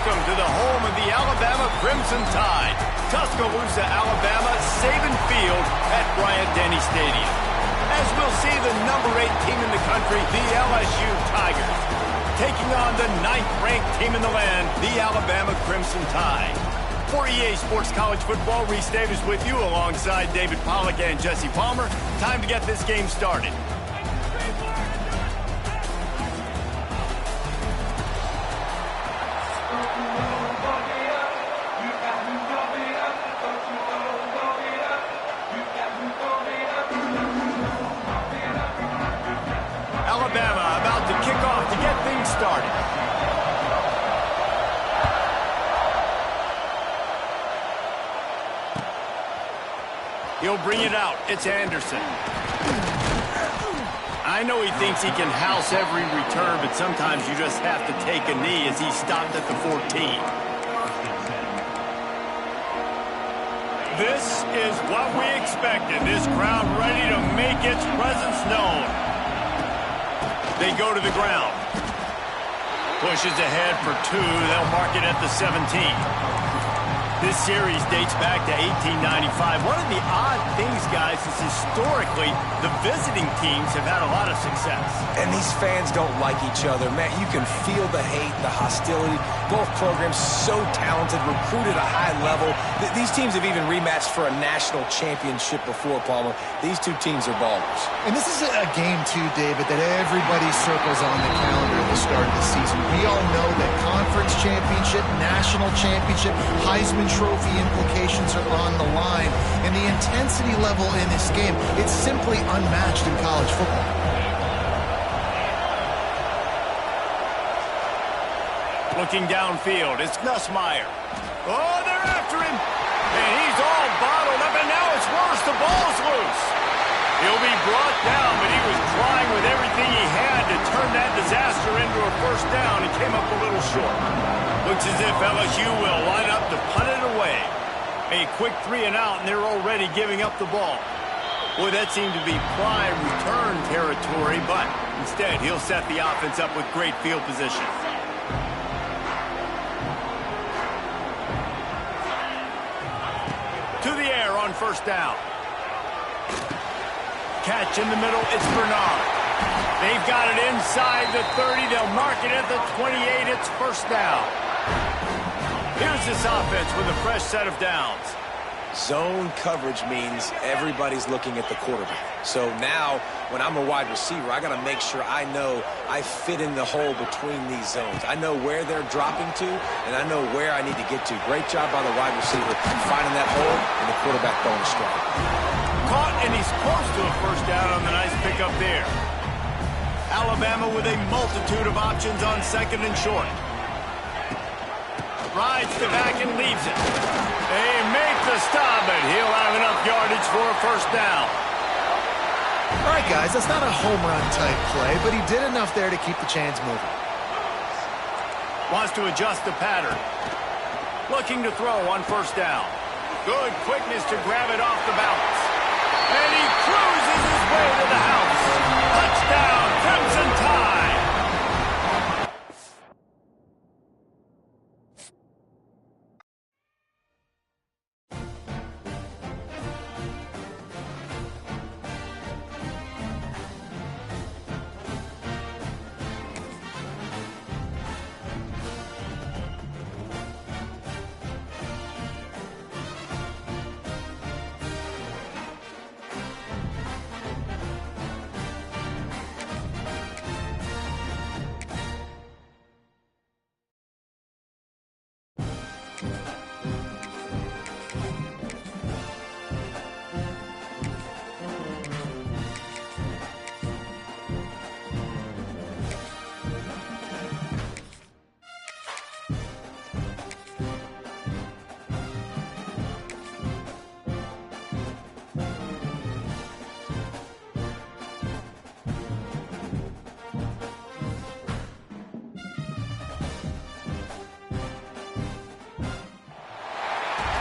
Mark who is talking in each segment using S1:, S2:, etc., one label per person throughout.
S1: welcome to the home of the Alabama Crimson Tide. Tuscaloosa, Alabama, Saban Field at Bryant-Denny Stadium. As we'll see the number 8 team in the country, the LSU Tigers, taking on the 9th-ranked team in the land, the Alabama Crimson Tide. For EA Sports College Football, Reese Davis with you alongside David Pollack and Jesse Palmer. Time to get this game started. Alabama about to kick off to get things started. He'll bring it out. It's Anderson. I know he thinks he can house every return, but sometimes you just have to take a knee as he stopped at the 14. This is what we expected. This crowd ready to make its presence known. They go to the ground. Pushes ahead for 2. They'll mark it at the 17. This series dates back to 1895. One of the odd things, guys, is historically the visiting teams have had a lot of success.
S2: And these fans don't like each other. Man, you can feel the hate, the hostility. Both programs so talented, recruited at a high level. These teams have even rematched for a national championship before, Palmer. These two teams are ballers.
S3: And this is a game, too, David, that everybody circles on the calendar at the start of the season. We all know that conference championship, national championship, Heisman Trophy implications are on the line. And the intensity level in this game, it's simply unmatched in college football.
S1: Looking downfield, it's Nussmeier. Oh, they're after him. And he's all bottled up, and now it's worse. The ball's loose. He'll be brought down, but he was trying with everything he had to turn that disaster into a first down and came up a little short. Looks as if LSU will line up to punt it away. A quick 3 and out, and they're already giving up the ball. Boy, that seemed to be prime return territory, but instead he'll set the offense up with great field position. To the air on first down. Catch in the middle, it's Bernard. They've got it inside the 30. They'll mark it at the 28. It's first down. Here's this offense with a fresh set of downs.
S2: Zone coverage means everybody's looking at the quarterback. So now, when I'm a wide receiver, I got to make sure I know I fit in the hole between these zones. I know where they're dropping to, and I know where I need to get to. Great job by the wide receiver finding that hole, and the quarterback throwing a strike.
S1: Caught, and he's close to a first down on the nice pickup there. Alabama with a multitude of options on second and short. Rides the back and leaves it. They make the stop, but he'll have enough yardage for a first down.
S3: All right, guys, that's not a home run type play, but he did enough there to keep the chains moving.
S1: Wants to adjust the pattern. Looking to throw on first down. Good quickness to grab it off the balance. And he cruises his way to the house. Touchdown, Crimson Tide.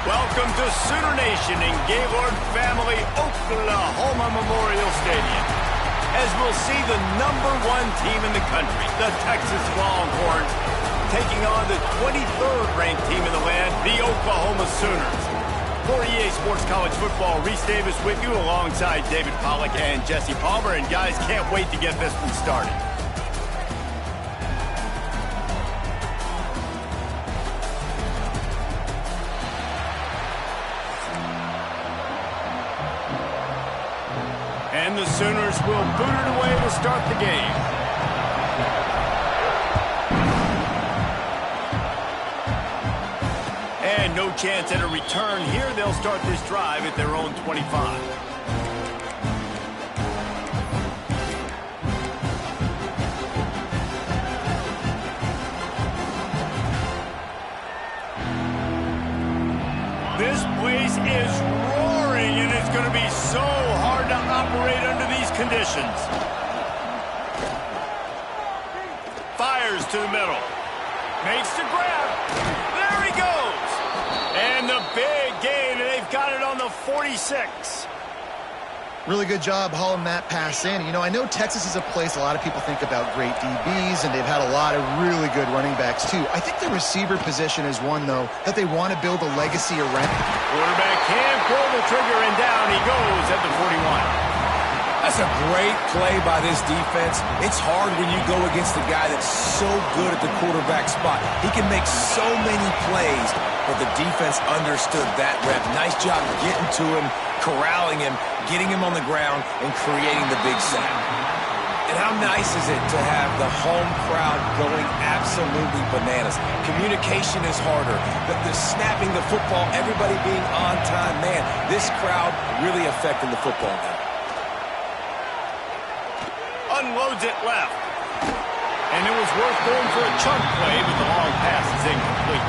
S1: Welcome to Sooner Nation in Gaylord Family Oklahoma Memorial Stadium. As we'll see the #1 team in the country, the Texas Longhorns, taking on the 23rd ranked team in the land, the Oklahoma Sooners. For EA Sports College Football, Reese Davis with you alongside David Pollack and Jesse Palmer. And guys, can't wait to get this one started. And the Sooners will boot it away to start the game. And no chance at a return here. They'll start this drive at their own 25. This place is roaring, and it's going to be so hard to operate under these conditions. Fires to the middle. Makes the grab. There he goes. And the big gain, and they've got it on the 46.
S3: Really good job hauling that pass in. You know, I know Texas is a place a lot of people think about great DBs, and they've had a lot of really good running backs, too. I think the receiver position is one, though, that they want to build a legacy around.
S1: Quarterback can pull the trigger, and down he goes at the 41.
S2: That's a great play by this defense. It's hard when you go against a guy that's so good at the quarterback spot. He can make so many plays, but the defense understood that rep. Nice job getting to him, corralling him, getting him on the ground, and creating the big sack. And how nice is it to have the home crowd going absolutely bananas? Communication is harder. The snapping the football, everybody being on time. Man, this crowd really affecting the football game.
S1: Unloads it left. And it was worth going for a chunk play, but the long pass is incomplete.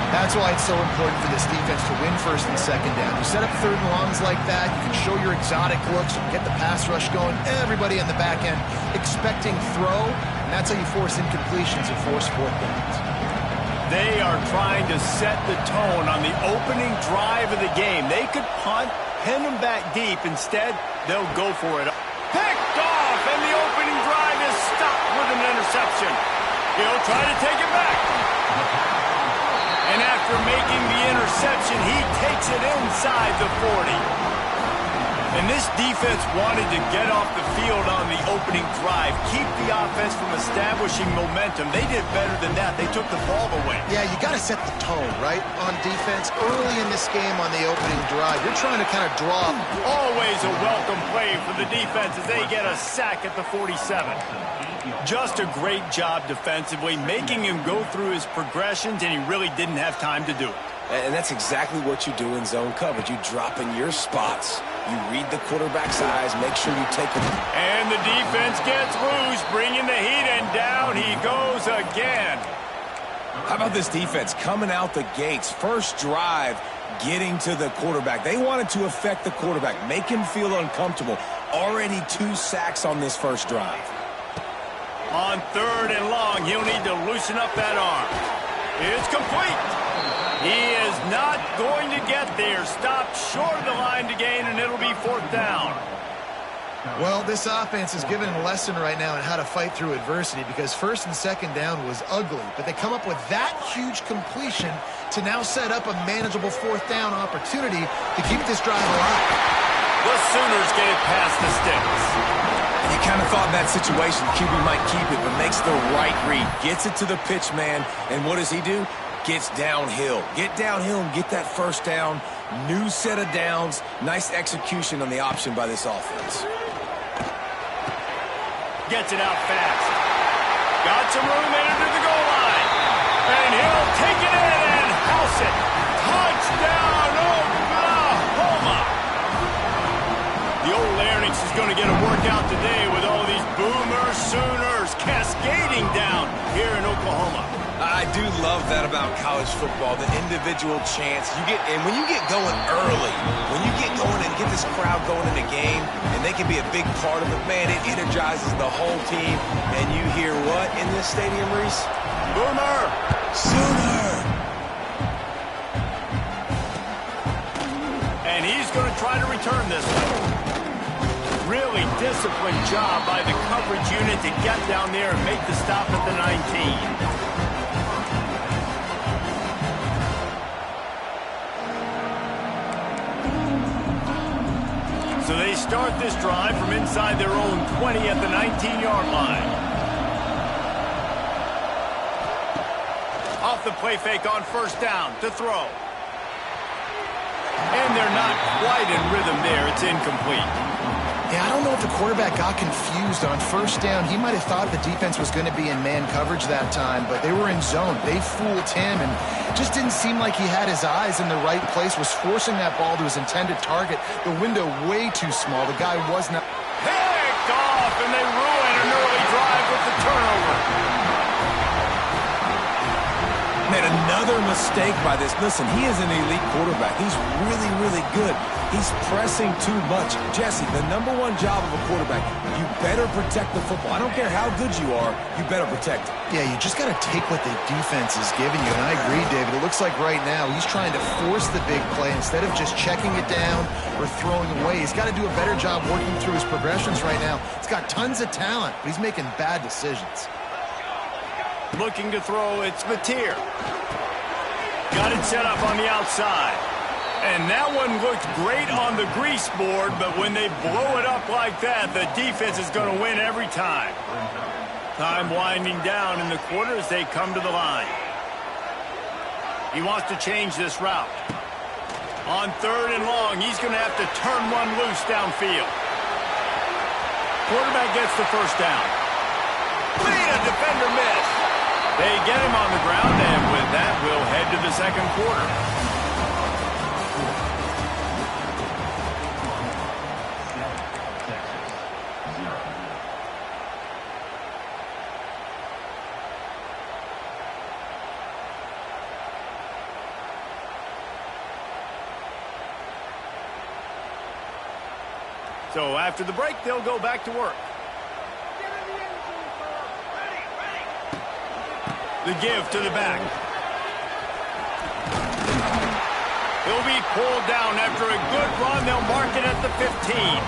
S3: That's why it's so important for this defense to win first and second down. You set up third and longs like that, you can show your exotic looks, you can get the pass rush going, everybody on the back end expecting throw, and that's how you force incompletions and force fourth downs.
S1: They are trying to set the tone on the opening drive of the game. They could punt, pin them back deep. Instead, they'll go for it. Picked off, and the opening drive is stopped with an interception. He'll try to take it back. And after making the interception, he takes it inside the 40. And this defense wanted to get off the field on the opening drive, keep the offense from establishing momentum. They did better than that. They took the ball away.
S3: Yeah, you got to set the tone, right, on defense. Early in this game on the opening drive, you're trying to kind of draw.
S1: Always a welcome play for the defense as they get a sack at the 47. Just a great job defensively, making him go through his progressions, and he really didn't have time to do it.
S2: And that's exactly what you do in zone coverage. You drop in your spots, you read the quarterback's eyes, make sure you take them.
S1: And the defense gets loose, bringing the heat, and down he goes again.
S2: How about this defense coming out the gates? First drive, getting to the quarterback. They wanted to affect the quarterback, make him feel uncomfortable. Already 2 sacks on this first drive.
S1: On third and long, he'll need to loosen up that arm. It's complete. He is not going to get there. Stopped short of the line to gain, and it'll be 4th down.
S3: Well, this offense is given a lesson right now on how to fight through adversity, because first and second down was ugly, but they come up with that huge completion to now set up a manageable 4th down opportunity to keep this drive alive.
S1: The Sooners get it past the sticks.
S2: You kind of thought in that situation QB might keep it, but makes the right read. Gets it to the pitch man, and what does he do? Gets downhill. Get downhill and get that first down. New set of downs. Nice execution on the option by this offense.
S1: Gets it out fast. Got some room into the goal line. And he'll take it in and house it. Touchdown, Oklahoma. The old Larynx is going to get a workout today with all these Boomer Sooners cascading down here in Oklahoma.
S2: I do love that about college football, the individual chance. And when you get going early, when you get going and get this crowd going in the game, and they can be a big part of it, man, it energizes the whole team. And you hear what in this stadium, Reese?
S1: Boomer!
S2: Sooner!
S1: And he's going to try to return this one. Really disciplined job by the coverage unit to get down there and make the stop at the 19. start this drive from inside their own 20 at the 19-yard line. Off the play fake on first down to throw. And they're not quite in rhythm there. It's incomplete.
S3: Yeah, I don't know if the quarterback got confused on first down. He might have thought the defense was going to be in man coverage that time, but they were in zone. They fooled him and just didn't seem like he had his eyes in the right place, was forcing that ball to his intended target. The window way too small. The guy was not...
S1: Picked off, and they ruin an early drive with the turnover.
S2: Man, another mistake by this. Listen, he is an elite quarterback. He's really, really good. He's pressing too much. Jesse, the #1 job of a quarterback, you better protect the football. I don't care how good you are, you better protect it.
S3: Yeah, you just got to take what the defense is giving you. And I agree, David. It looks like right now he's trying to force the big play instead of just checking it down or throwing away. He's got to do a better job working through his progressions right now. He's got tons of talent, but he's making bad decisions.
S1: Looking to throw, it's Mateer. Got it set up on the outside. And that one looked great on the grease board, but when they blow it up like that, the defense is going to win every time. Time winding down in the quarter as they come to the line. He wants to change this route. On 3rd and long, he's going to have to turn one loose downfield. Quarterback gets the first down. Lead a defender miss. They get him on the ground, and with that, we'll head to the second quarter. So after the break, they'll go back to work. The give to the back. He'll be pulled down after a good run. They'll mark it at the 15.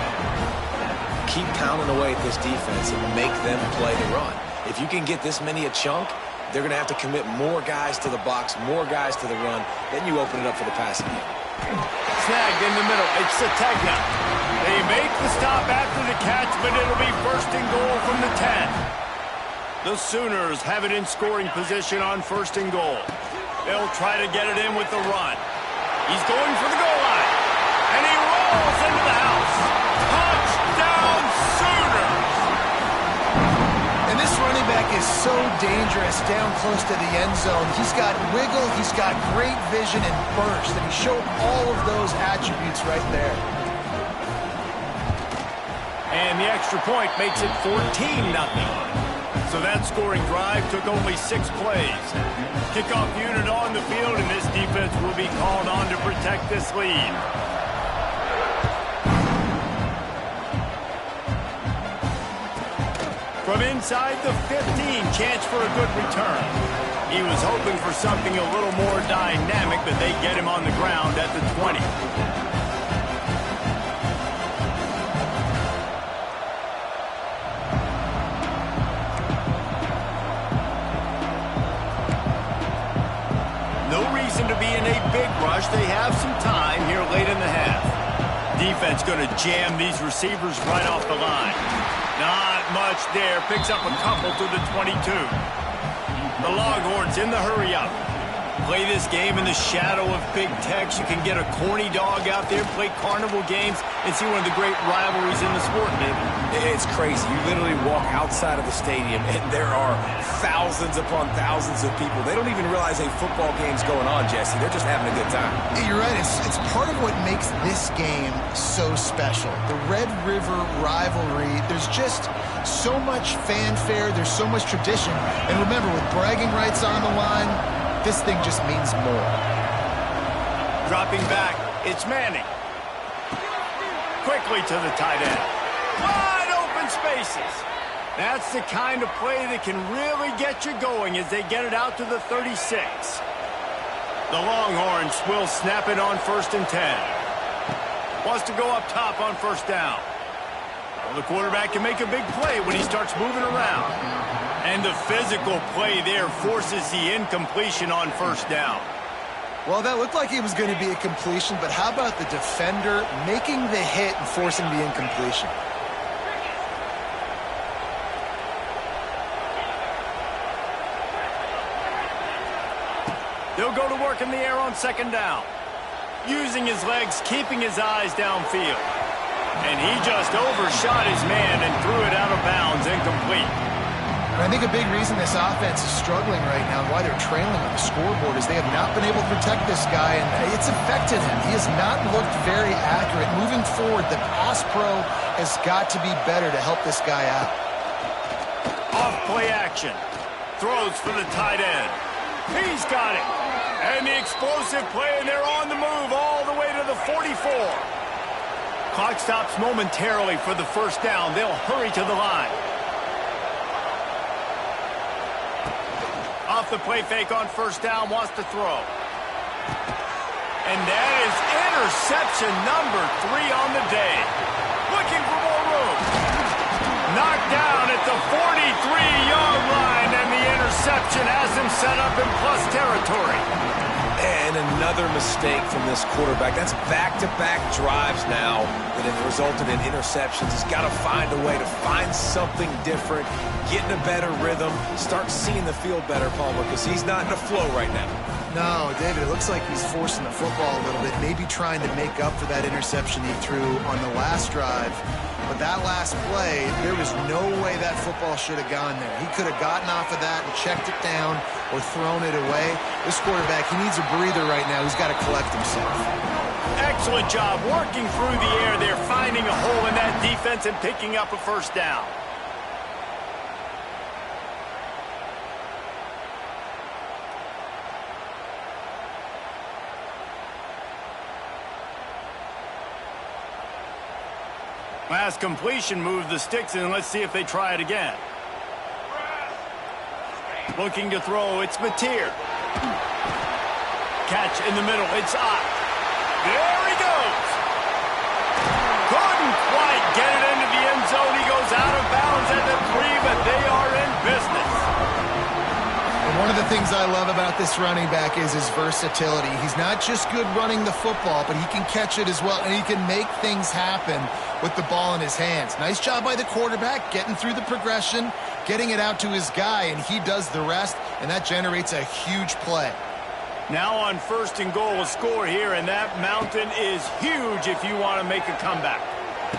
S2: Keep pounding away at this defense and make them play the run. If you can get this many a chunk, they're going to have to commit more guys to the box, more guys to the run. Then you open it up for the passing game.
S1: Snagged in the middle. It's Sategna. They make the stop after the catch, but it'll be 1st and goal from the 10. The Sooners have it in scoring position on 1st and goal. They'll try to get it in with the run. He's going for the goal line. And he rolls into the house. Touchdown, Sooners!
S3: And this running back is so dangerous down close to the end zone. He's got wiggle, he's got great vision and burst, and he showed all of those attributes right there.
S1: And the extra point makes it 14-0. So that scoring drive took only 6 plays. Kickoff unit on the field, and this defense will be called on to protect this lead. From inside the 15, chance for a good return. He was hoping for something a little more dynamic, but they get him on the ground at the 20. To be in a big rush. They have some time here late in the half. Defense going to jam these receivers right off the line. Not much there. Picks up a couple to the 22. The Longhorns in the hurry up. Play this game in the shadow of Big Tex. You can get a corny dog out there, play carnival games, and see one of the great rivalries in the sport, David.
S2: It's crazy. You literally walk outside of the stadium, and there are thousands upon thousands of people. They don't even realize a football game's going on, Jesse. They're just having a good time.
S3: You're right. It's part of what makes this game so special. The Red River rivalry, there's just so much fanfare. There's so much tradition. And remember, with bragging rights on the line, this thing just means more.
S1: Dropping back, it's Manning. Quickly to the tight end. Wide open spaces. That's the kind of play that can really get you going as they get it out to the 36. The Longhorns will snap it on 1st and 10. Wants to go up top on 1st down. Well, the quarterback can make a big play when he starts moving around. And the physical play there forces the incompletion on 1st down.
S3: Well, that looked like it was going to be a completion, but how about the defender making the hit and forcing the incompletion?
S1: They'll go to work in the air on second down. Using his legs, keeping his eyes downfield. And he just overshot his man and threw it out of bounds, incomplete.
S3: And I think a big reason this offense is struggling right now, why they're trailing on the scoreboard, is they have not been able to protect this guy, and it's affected him. He has not looked very accurate. Moving forward, the pass pro has got to be better to help this guy out.
S1: Off play action. Throws for the tight end. He's got it. And the explosive play, and they're on the move all the way to the 44. Clock stops momentarily for the first down. They'll hurry to the line. Off the play fake on first down, wants to throw. And that is interception number 3 on the day. Looking for more room. Knocked down at the 43-yard line, and the interception has him set up in plus territory.
S2: And another mistake from this quarterback. That's back-to-back drives now that have resulted in interceptions. He's got to find a way to find something different, get in a better rhythm, start seeing the field better, Palmer, because he's not in a flow right now.
S3: No, David, it looks like he's forcing the football a little bit, maybe trying to make up for that interception he threw on the last drive. But that last play, there was no way that football should have gone there. He could have gotten off of that and checked it down or thrown it away. This quarterback, he needs a breather right now. He's got to collect himself.
S1: Excellent job working through the air there, finding a hole in that defense and picking up a first down. Last completion moved the sticks in. Let's see if they try it again. Looking to throw, it's Mateer. Catch in the middle, it's Ott. There he goes. Couldn't quite get it into the end zone. He goes out of bounds at the 3, but they are in business.
S3: And one of the things I love about this running back is his versatility. He's not just good running the football, but he can catch it as well, and he can make things happen with the ball in his hands. Nice job by the quarterback, getting through the progression, getting it out to his guy, and he does the rest, and that generates a huge play.
S1: Now on first and goal, a score here, and that mountain is huge if you want to make a comeback.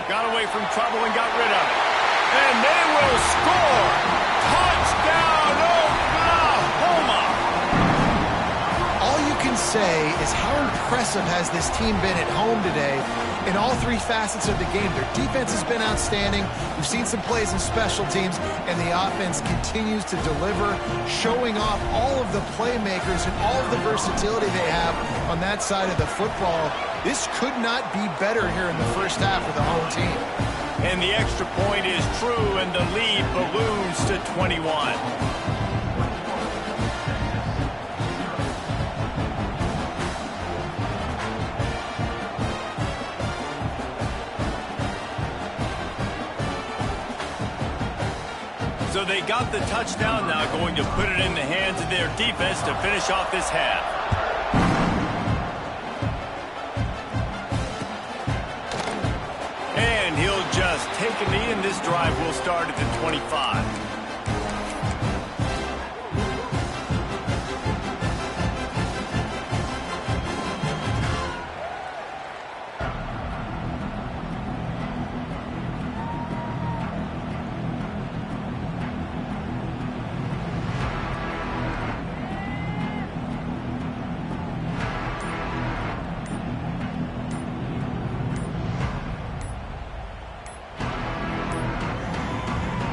S1: Got away from trouble and got rid of it. And they will score! Touchdown, Oklahoma!
S3: All you can say is how impressive has this team been at home today in all 3 facets of the game. Their defense has been outstanding. We've seen some plays in special teams, and the offense continues to deliver, showing off all of the playmakers and all of the versatility they have on that side of the football. This could not be better here in the first half of the home team.
S1: And the extra point is true, and the lead balloons to 21. So they got the touchdown, now going to put it in the hands of their defense to finish off this half. And he'll just take a knee, and this drive will start at the 25.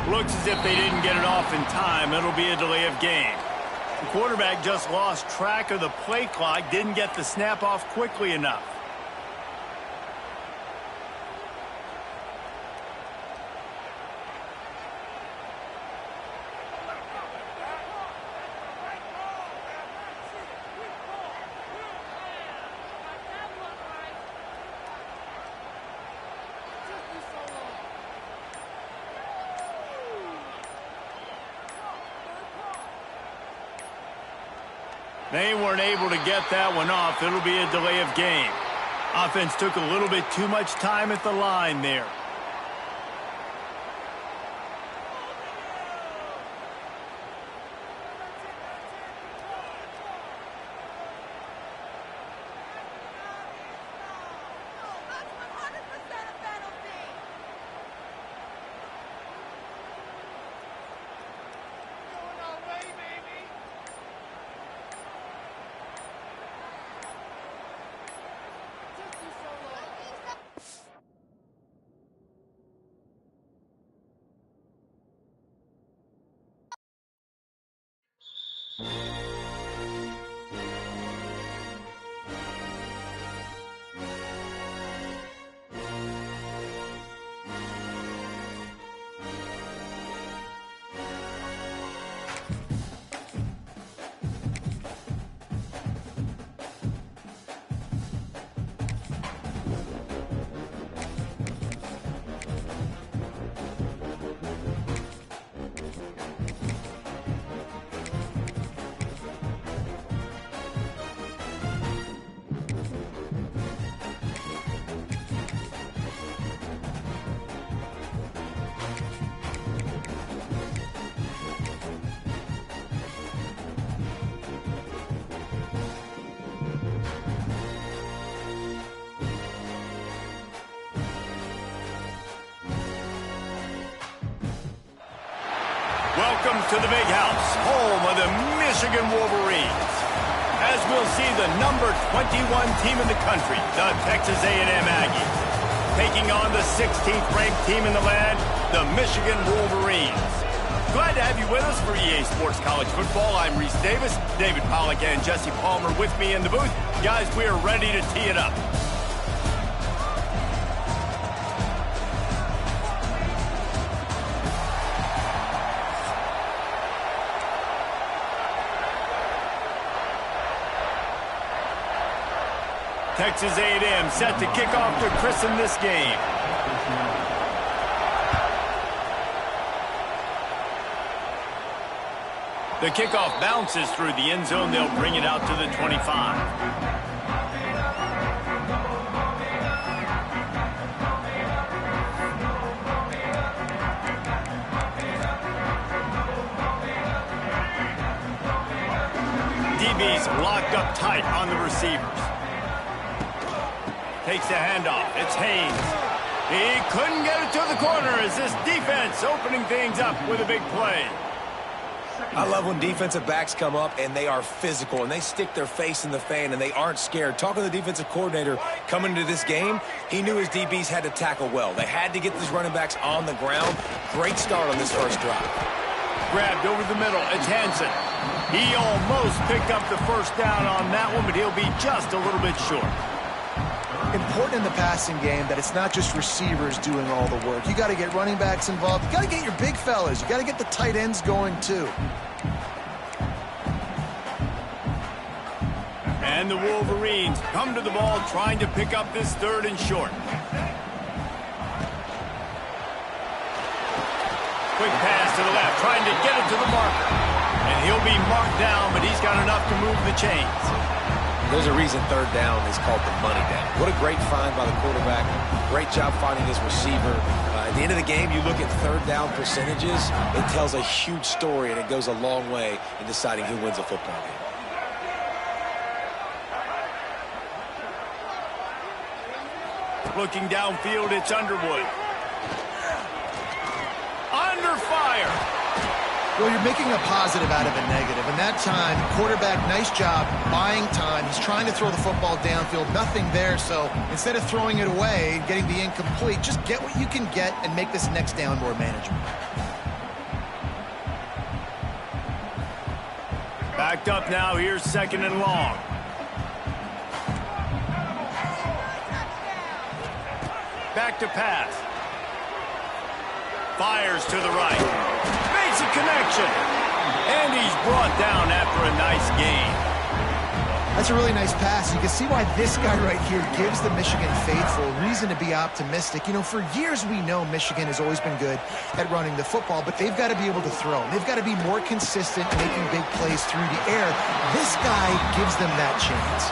S1: Looks as if they didn't get it off in time. It'll be a delay of game. The quarterback just lost track of the play clock, didn't get the snap off quickly enough. They weren't able to get that one off. It'll be a delay of game. Offense took a little bit too much time at the line there. Welcome to the Big House, home of the Michigan Wolverines. As we'll see, the number 21 team in the country, the Texas A&M Aggies, taking on the 16th-ranked team in the land, the Michigan Wolverines. Glad to have you with us for EA Sports College Football. I'm Reese Davis, David Pollack and Jesse Palmer with me in the booth. Guys, we are ready to tee it up. Texas A&M set to kick off to christen this game. The kickoff bounces through the end zone. They'll bring it out to the 25. DB's locked up tight on the receivers. Takes the handoff. It's Haynes. He couldn't get it to the corner as this defense opening things up with a big play.
S2: I love when defensive backs come up and they are physical and they stick their face in the fan and they aren't scared. Talking to the defensive coordinator coming into this game, he knew his DBs had to tackle well. They had to get these running backs on the ground. Great start on this first drive.
S1: Grabbed over the middle. It's Hansen. He almost picked up the first down on that one, but he'll be just a little bit short.
S3: Important in the passing game that it's not just receivers doing all the work. You got to get running backs involved. You got to get your big fellas. You got to get the tight ends going too.
S1: And the Wolverines come to the ball trying to pick up this third and short. Quick pass to the left, trying to get it to the marker. And he'll be marked down, but he's got enough to move the chains.
S2: There's a reason third down is called the money down. What a great find by the quarterback. Great job finding his receiver. At the end of the game, you look at third down percentages. It tells a huge story, and it goes a long way in deciding who wins a football game.
S1: Looking downfield, it's Underwood. Under fire.
S3: Well, you're making a positive out of a negative. And that time, quarterback, nice job buying time. He's trying to throw the football downfield. Nothing there. So instead of throwing it away, getting the incomplete, just get what you can get and make this next down more manageable.
S1: Backed up now. Here's second and long. Back to pass. Fires to the right. Makes a connection. And he's brought down after a nice gain.
S3: That's a really nice pass. You can see why this guy right here gives the Michigan faithful reason to be optimistic. You know, for years we know Michigan has always been good at running the football, but they've got to be able to throw. They've got to be more consistent making big plays through the air. This guy gives them that chance.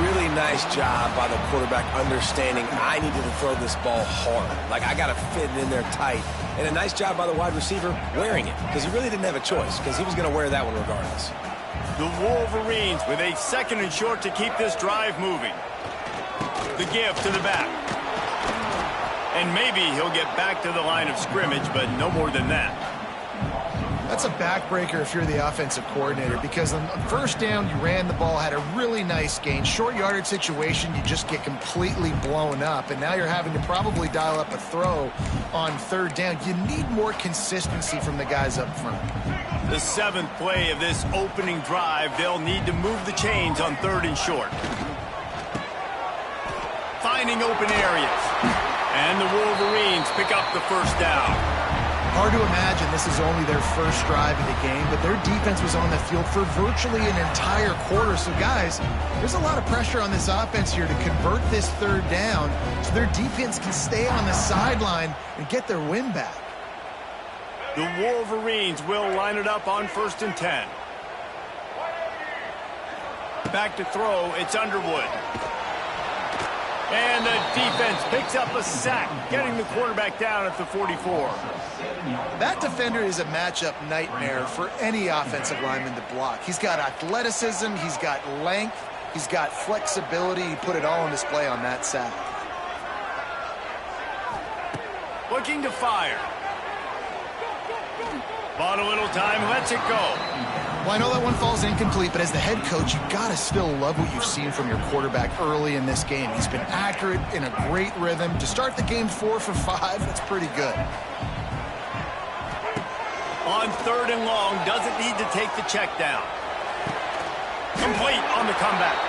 S2: Really nice job by the quarterback understanding I needed to throw this ball hard. Like, I got to fit it in there tight. And a nice job by the wide receiver wearing it, because he really didn't have a choice, because he was going to wear that one regardless.
S1: The Wolverines with a 2nd and short to keep this drive moving. The give to the back. And maybe he'll get back to the line of scrimmage, but no more than that.
S3: That's a backbreaker if you're the offensive coordinator, because on first down, you ran the ball, had a really nice gain. Short yardage situation, you just get completely blown up, and now you're having to probably dial up a throw on 3rd down. You need more consistency from the guys up front.
S1: The 7th play of this opening drive, they'll need to move the chains on 3rd and short. Finding open areas. And the Wolverines pick up the 1st down.
S3: Hard to imagine this is only their first drive of the game, but their defense was on the field for virtually an entire quarter. So, guys, there's a lot of pressure on this offense here to convert this 3rd down so their defense can stay on the sideline and get their win back.
S1: The Wolverines will line it up on 1st and 10. Back to throw, it's Underwood. And the defense picks up a sack, getting the quarterback down at the 44.
S3: That defender is a matchup nightmare for any offensive lineman to block. He's got athleticism, he's got length, he's got flexibility. He put it all on display on that sack.
S1: Looking to fire. Bought a little time, lets it go.
S3: Well, I know that one falls incomplete, but as the head coach, you've got to still love what you've seen from your quarterback early in this game. He's been accurate, in a great rhythm. To start the game 4 for 5, that's pretty good.
S1: On 3rd and long, doesn't need to take the check down. Complete on the comeback.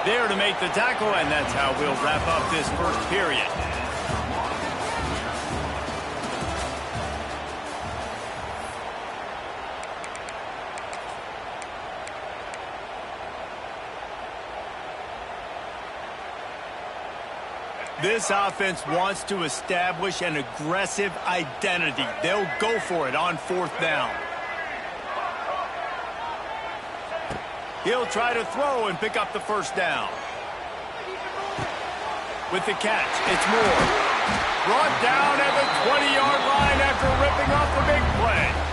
S1: There to make the tackle, and that's how we'll wrap up this 1st period. This offense wants to establish an aggressive identity. They'll go for it on 4th down. He'll try to throw and pick up the 1st down. With the catch, it's Moore. Brought down at the 20-yard line after ripping off a big play.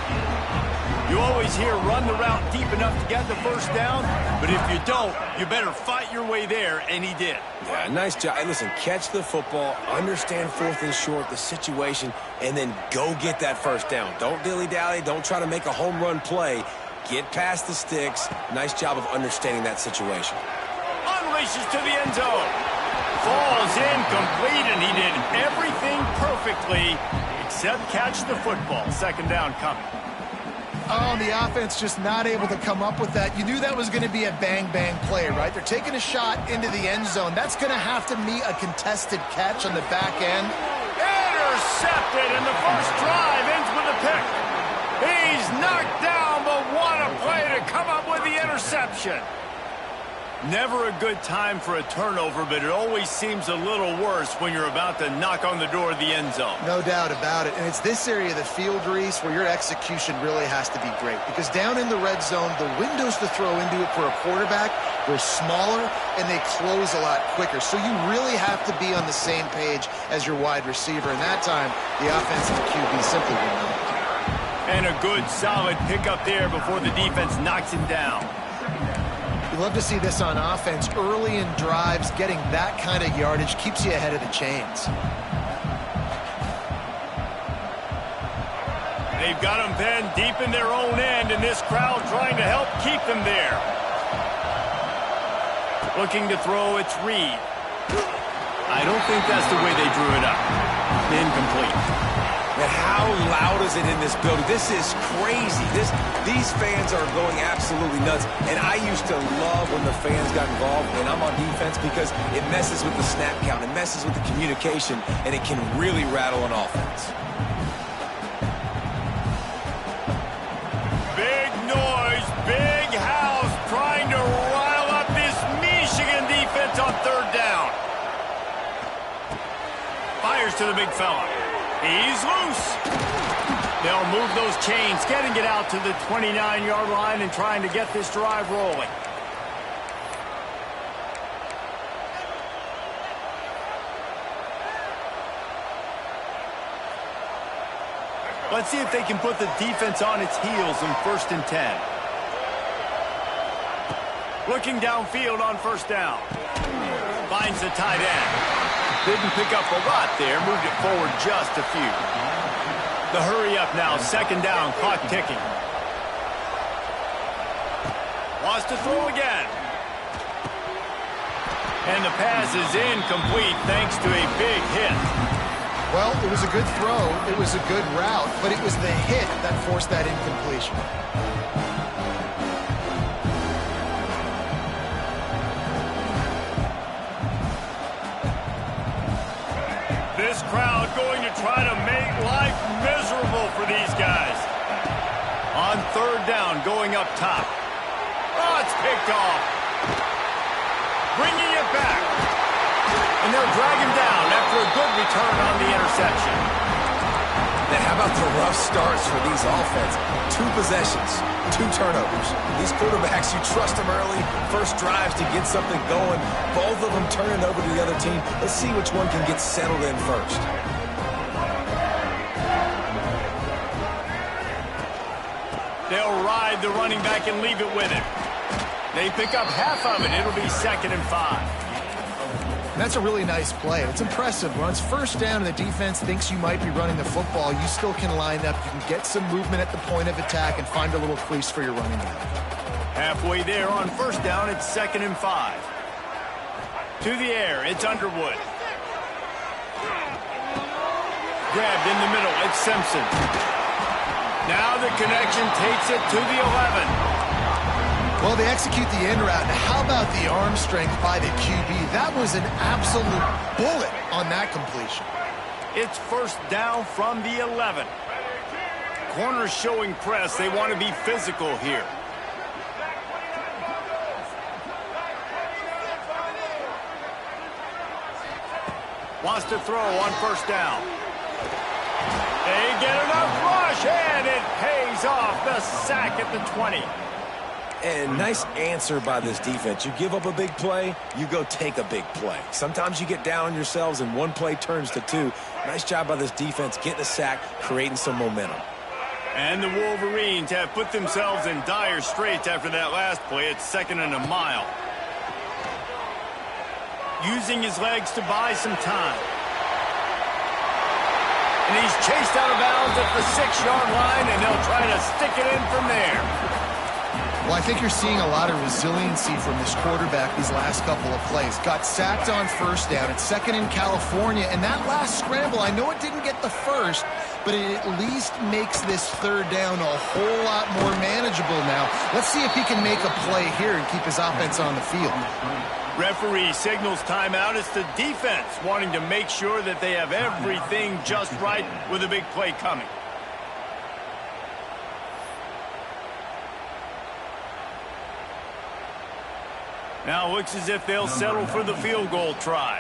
S1: You always hear run the route deep enough to get the 1st down, but if you don't, you better fight your way there, and he did.
S2: Yeah, nice job. Hey, listen, catch the football, understand 4th and short, the situation, and then go get that 1st down. Don't dilly-dally. Don't try to make a home run play. Get past the sticks. Nice job of understanding that situation.
S1: Unleashes to the end zone. Falls incomplete, and he did everything perfectly except catch the football. 2nd down coming.
S3: Oh, the offense just not able to come up with that. You knew that was going to be a bang-bang play, right? They're taking a shot into the end zone. That's going to have to meet a contested catch on the back end.
S1: Intercepted, and the 1st drive ends with a pick. He's knocked down, but what a play to come up with the interception. Never a good time for a turnover, but it always seems a little worse when you're about to knock on the door of the end zone.
S3: No doubt about it. And it's this area of the field, Reese, where your execution really has to be great. Because down in the red zone, the windows to throw into it for a quarterback, they're smaller and they close a lot quicker. So you really have to be on the same page as your wide receiver. And that time, the offensive QB simply will not.
S1: And a good, solid pickup there before the defense knocks him down.
S3: You love to see this on offense. Early in drives, getting that kind of yardage keeps you ahead of the chains.
S1: They've got them pinned deep in their own end, and this crowd trying to help keep them there. Looking to throw, it's Reed. I don't think that's the way they drew it up. Incomplete.
S2: And how loud is it in this building? This is crazy. These fans are going absolutely nuts. And I used to love when the fans got involved when I'm on defense because it messes with the snap count. It messes with the communication, and it can really rattle an offense.
S1: Big noise, big house, trying to rile up the to the big fella. He's loose. They'll move those chains, getting it out to the 29-yard line and trying to get this drive rolling. Let's see if they can put the defense on its heels in 1st and 10. Looking downfield on 1st down. Finds the tight end. Didn't pick up a lot there, moved it forward just a few. The hurry up now, 2nd down, clock ticking. Wants to throw again. And the pass is incomplete thanks to a big hit.
S3: Well, it was a good throw, it was a good route, but it was the hit that forced that incompletion.
S1: This crowd going to try to make life miserable for these guys. On 3rd down, going up top. Oh, it's picked off. Bringing it back. And they'll drag him down after a good return on the interception.
S2: Now, how about the rough starts for these offenses? 2 possessions, 2 turnovers. These quarterbacks, you trust them early, first drives to get something going. Both of them turning over to the other team. Let's see which one can get settled in first.
S1: They'll ride the running back and leave it with him. They pick up half of it. It'll be 2nd and 5.
S3: That's a really nice play. It's impressive. When it's 1st down and the defense thinks you might be running the football, you still can line up. You can get some movement at the point of attack and find a little crease for your running back.
S1: Halfway there on 1st down, it's 2nd and 5. To the air, it's Underwood. Grabbed in the middle, it's Simpson. Now the connection takes it to the 11.
S3: Well, they execute the end route. Now, how about the arm strength by the QB? That was an absolute bullet on that completion.
S1: It's 1st down from the 11. Corners showing press. They want to be physical here. Wants to throw on 1st down. They get enough rush, and it pays off. The sack at the 20.
S2: And nice answer by this defense. You give up a big play, you go take a big play. Sometimes you get down on yourselves and 1 play turns to 2. Nice job by this defense getting a sack, creating some momentum.
S1: And the Wolverines have put themselves in dire straits after that last play. It's 2nd and a mile. Using his legs to buy some time. And he's chased out of bounds at the 6-yard line, and they'll try to stick it in from there.
S3: Well, I think you're seeing a lot of resiliency from this quarterback these last couple of plays. Got sacked on 1st down. It's 2nd in California. And that last scramble, I know it didn't get the first, but it at least makes this 3rd down a whole lot more manageable now. Let's see if he can make a play here and keep his offense on the field.
S1: Referee signals timeout. It's the defense wanting to make sure that they have everything just right with a big play coming. Now it looks as if they'll settle for the field goal try.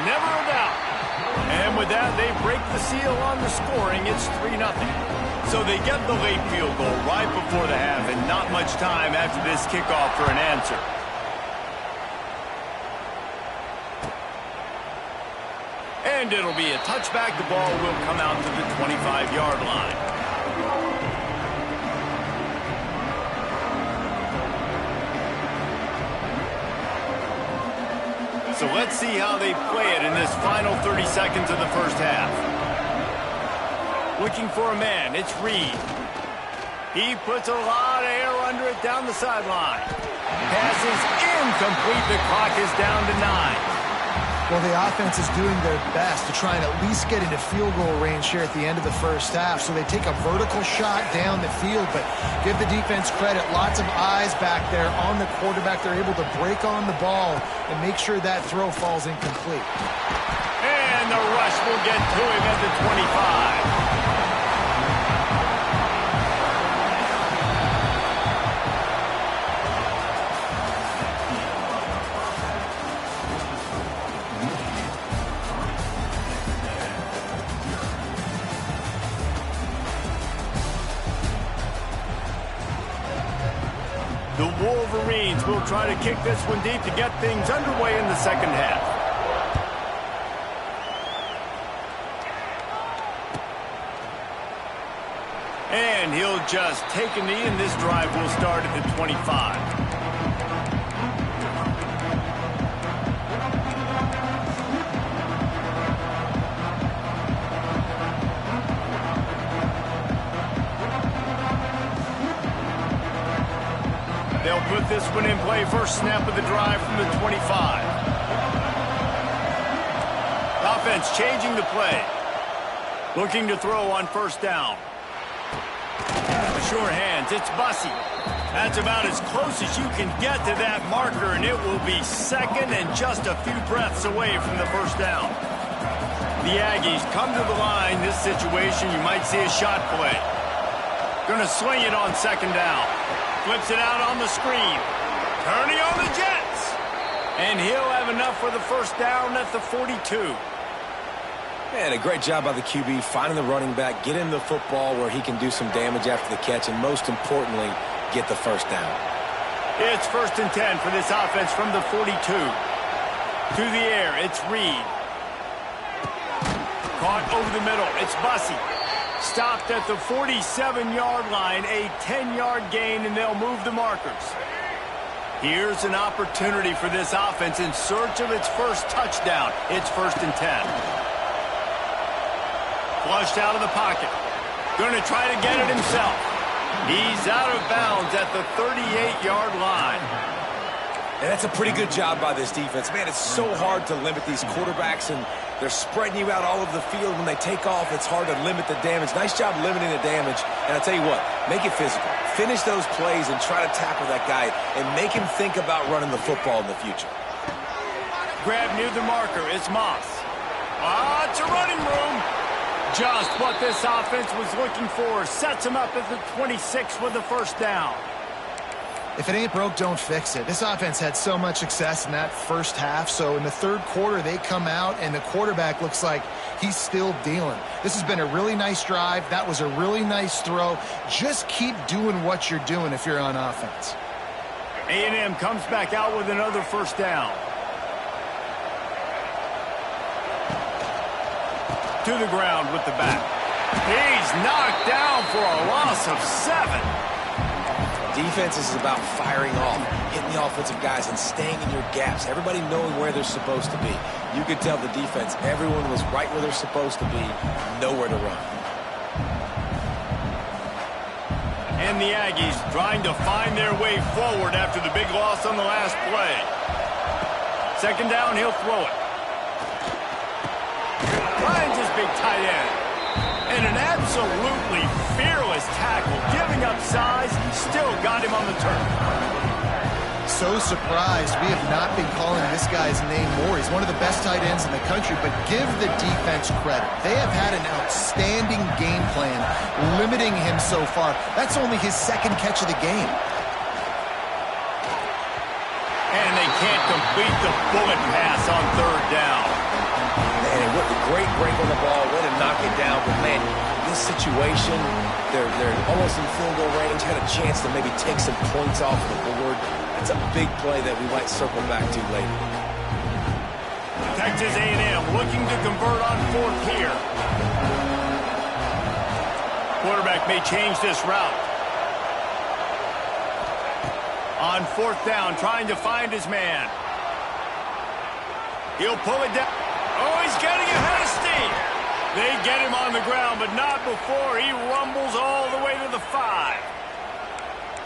S1: Never a doubt. And with that, they break the seal on the scoring. It's 3-0. So they get the late field goal right before the half, and not much time after this kickoff for an answer. And it'll be a touchback. The ball will come out to the 25-yard line. So let's see how they play it in this final 30 seconds of the 1st half. Looking for a man, it's Reed. He puts a lot of air under it down the sideline. Pass is incomplete. The clock is down to 9.
S3: Well, the offense is doing their best to try and at least get into field goal range here at the end of the 1st half. So they take a vertical shot down the field, but give the defense credit. Lots of eyes back there on the quarterback. They're able to break on the ball and make sure that throw falls incomplete.
S1: And the rush will get to him at the 25. The Wolverines will try to kick this one deep to get things underway in the second half. And he'll just take a knee, and this drive will start at the 25. They'll put this one in play. First snap of the drive from the 25. Offense changing the play. Looking to throw on first down. Sure hands, it's Bussey. That's about as close as you can get to that marker, and it will be second and just a few breaths away from the first down. The Aggies come to the line. This situation, you might see a shot play. Gonna swing it on second down. Flips it out on the screen. Turning on the Jets. And he'll have enough for the first down at the 42.
S2: Man, a great job by the QB, finding the running back, get him the football where he can do some damage after the catch, and most importantly, get the first down.
S1: It's 1st and 10 for this offense from the 42. To the air, it's Reed. Caught over the middle, it's Bussey. Stopped at the 47-yard line, a 10-yard gain, and they'll move the markers. Here's an opportunity for this offense in search of its first touchdown. It's 1st and 10. Flushed out of the pocket. Going to try to get it himself. He's out of bounds at the 38-yard line.
S2: And that's a pretty good job by this defense. Man, it's so hard to limit these quarterbacks, and they're spreading you out all over the field. When they take off, it's hard to limit the damage. Nice job limiting the damage. And I'll tell you what, make it physical. Finish those plays and try to tackle that guy and make him think about running the football in the future.
S1: Grab near the marker. It's Moss. It's a running room. Just what this offense was looking for. Sets him up at the 26 with the first down.
S3: If it ain't broke, don't fix it. This offense had so much success in that first half, so in the third quarter they come out and the quarterback looks like he's still dealing. This has been a really nice drive. That was a really nice throw. Just keep doing what you're doing if you're on offense.
S1: A&M comes back out with another first down. To the ground with the back. He's knocked down for a loss of 7.
S2: Defense is about firing off, hitting the offensive guys, and staying in your gaps. Everybody knowing where they're supposed to be. You could tell the defense, everyone was right where they're supposed to be, nowhere to run.
S1: And the Aggies trying to find their way forward after the big loss on the last play. Second down, he'll throw it. Finds his big tight end. And an absolutely fearless tackle, giving up size, still got him on the turf.
S3: So surprised we have not been calling this guy's name more. He's one of the best tight ends in the country, but give the defense credit. They have had an outstanding game plan, limiting him so far. That's only his second catch of the game.
S1: And they can't complete the bullet pass on third down.
S2: Man, what a great break on the ball, way to knock it down. But, man, this situation, they're almost in field goal range, had a chance to maybe take some points off the board. That's a big play that we might circle back to later.
S1: Texas A&M looking to convert on fourth here. Quarterback may change this route. On fourth down, trying to find his man. He'll pull it down. Oh, he's getting ahead of steam. They get him on the ground, but not before he rumbles all the way to the 5.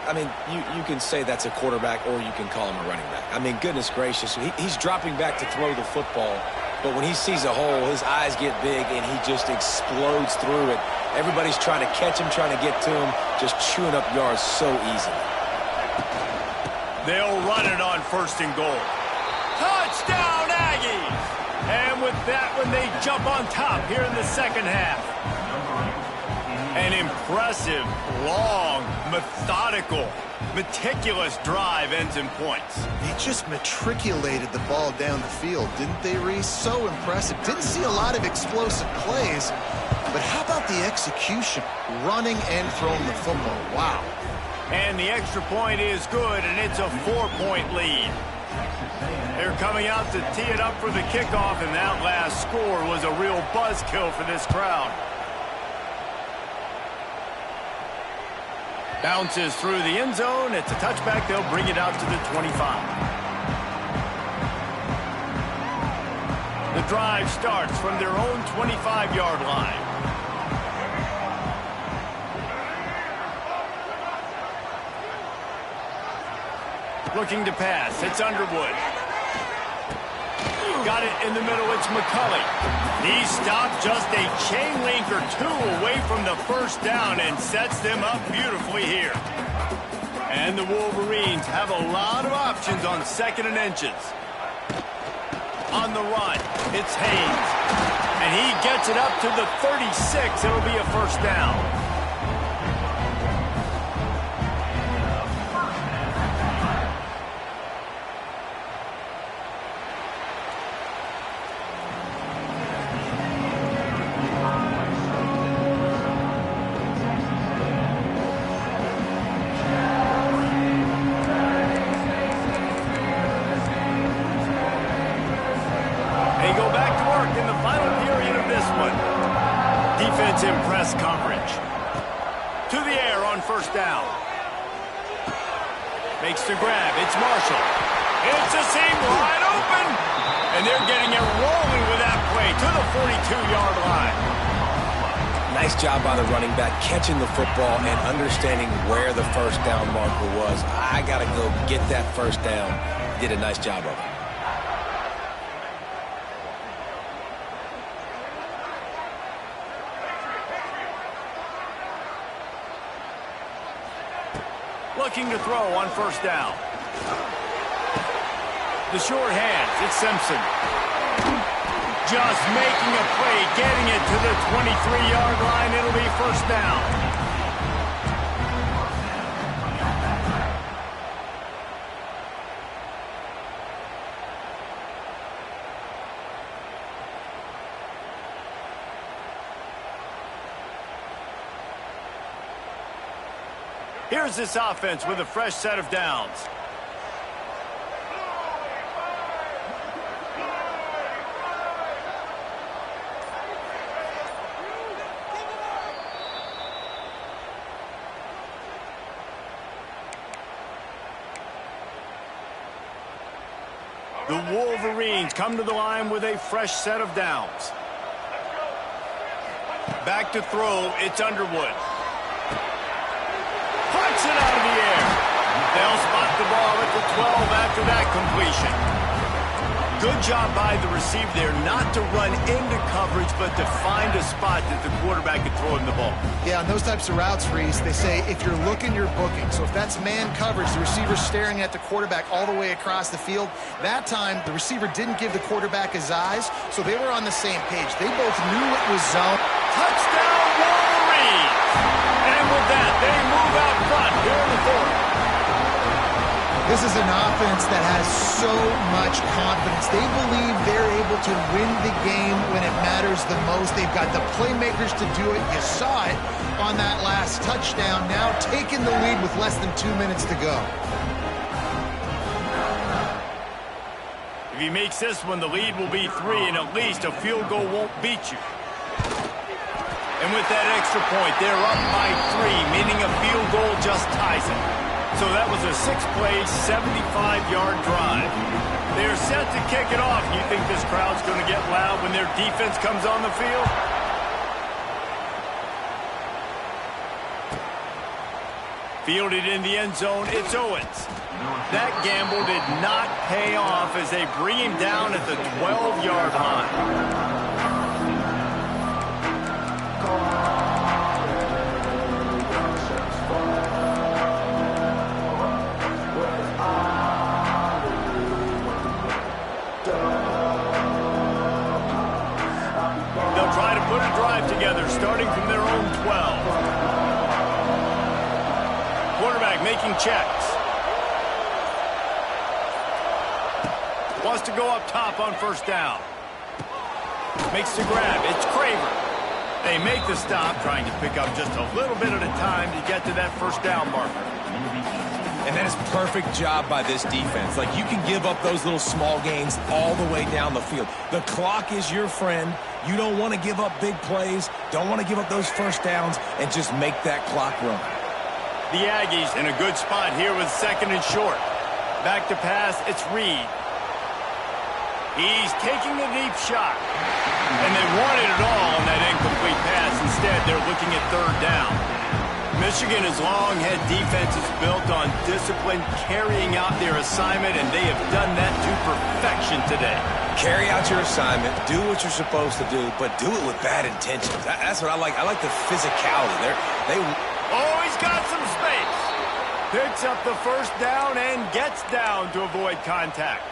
S2: I mean, you can say that's a quarterback or you can call him a running back. I mean, goodness gracious, he's dropping back to throw the football, but when he sees a hole, his eyes get big and he just explodes through it. Everybody's trying to catch him, trying to get to him, just chewing up yards so easily.
S1: They'll run it on 1st and goal. Touchdown, Aggies! And with that one, they jump on top here in the second half. An impressive, long, methodical, meticulous drive ends in points.
S3: They just matriculated the ball down the field, didn't they, Reese? So impressive. Didn't see a lot of explosive plays, but how about the execution? Running and throwing the football. Wow.
S1: And the extra point is good, and it's a 4-point lead. They're coming out to tee it up for the kickoff, and that last score was a real buzzkill for this crowd. Bounces through the end zone. It's a touchback. They'll bring it out to the 25. The drive starts from their own 25-yard line. Looking to pass. It's Underwood. Got it in the middle. It's McCulley. He stopped just a chain link or two away from the first down and sets them up beautifully here. And the Wolverines have a lot of options on 2nd and inches. On the run, it's Haynes. And he gets it up to the 36. It'll be a first down. In press coverage. To the air on first down. Makes the grab. It's Marshall. It's a seam wide open. And they're getting it rolling with that play to the 42-yard line.
S2: Nice job by the running back catching the football and understanding where the first down marker was. I got to go get that first down. Did a nice job of it.
S1: Looking to throw on first down. The short hands, it's Simpson. Just making a play, getting it to the 23-yard line. It'll be first down. Here's this offense with a fresh set of downs. The Wolverines come to the line with a fresh set of downs. Back to throw, it's Underwood. Punts it out of the air. They'll spot the ball at the 12 after that completion. Good job by the receiver there not to run into coverage, but to find a spot that the quarterback can throw him the ball.
S3: Yeah, on those types of routes, Reese, they say if you're looking, you're booking. So if that's man coverage, the receiver's staring at the quarterback all the way across the field. That time, the receiver didn't give the quarterback his eyes, so they were on the same page. They both knew it was zone.
S1: Touchdown, Wolverines! And with that, they move out front here in the fourth.
S3: This is an offense that has so much confidence. They believe they're able to win the game when it matters the most. They've got the playmakers to do it. You saw it on that last touchdown. Now taking the lead with less than 2 minutes to go.
S1: If he makes this one, the lead will be 3, and at least a field goal won't beat you. And with that extra point, they're up by 3, meaning a field goal just ties it. So that was a 6-play, 75-yard drive. They're set to kick it off. You think this crowd's going to get loud when their defense comes on the field? Fielded in the end zone, it's Owens. That gamble did not pay off as they bring him down at the 12-yard line. Together, starting from their own 12. Quarterback making checks. Wants to go up top on first down. Makes the grab. It's Craver. They make the stop, trying to pick up just a little bit at a time to get to that first down marker.
S2: And that is perfect job by this defense. Like, you can give up those little small gains all the way down the field. The clock is your friend. You don't want to give up big plays, don't want to give up those first downs, and just make that clock run.
S1: The Aggies in a good spot here with second and short. Back to pass, it's Reed. He's taking a deep shot. And they wanted it all on that incomplete pass. Instead, they're looking at third down. Michigan has long had defenses built on discipline, carrying out their assignment, and they have done that to perfection today.
S2: Carry out your assignment, do what you're supposed to do, but do it with bad intentions. That's what I like. I like the physicality.
S1: Oh, he's got some space. Picks up the first down and gets down to avoid contact.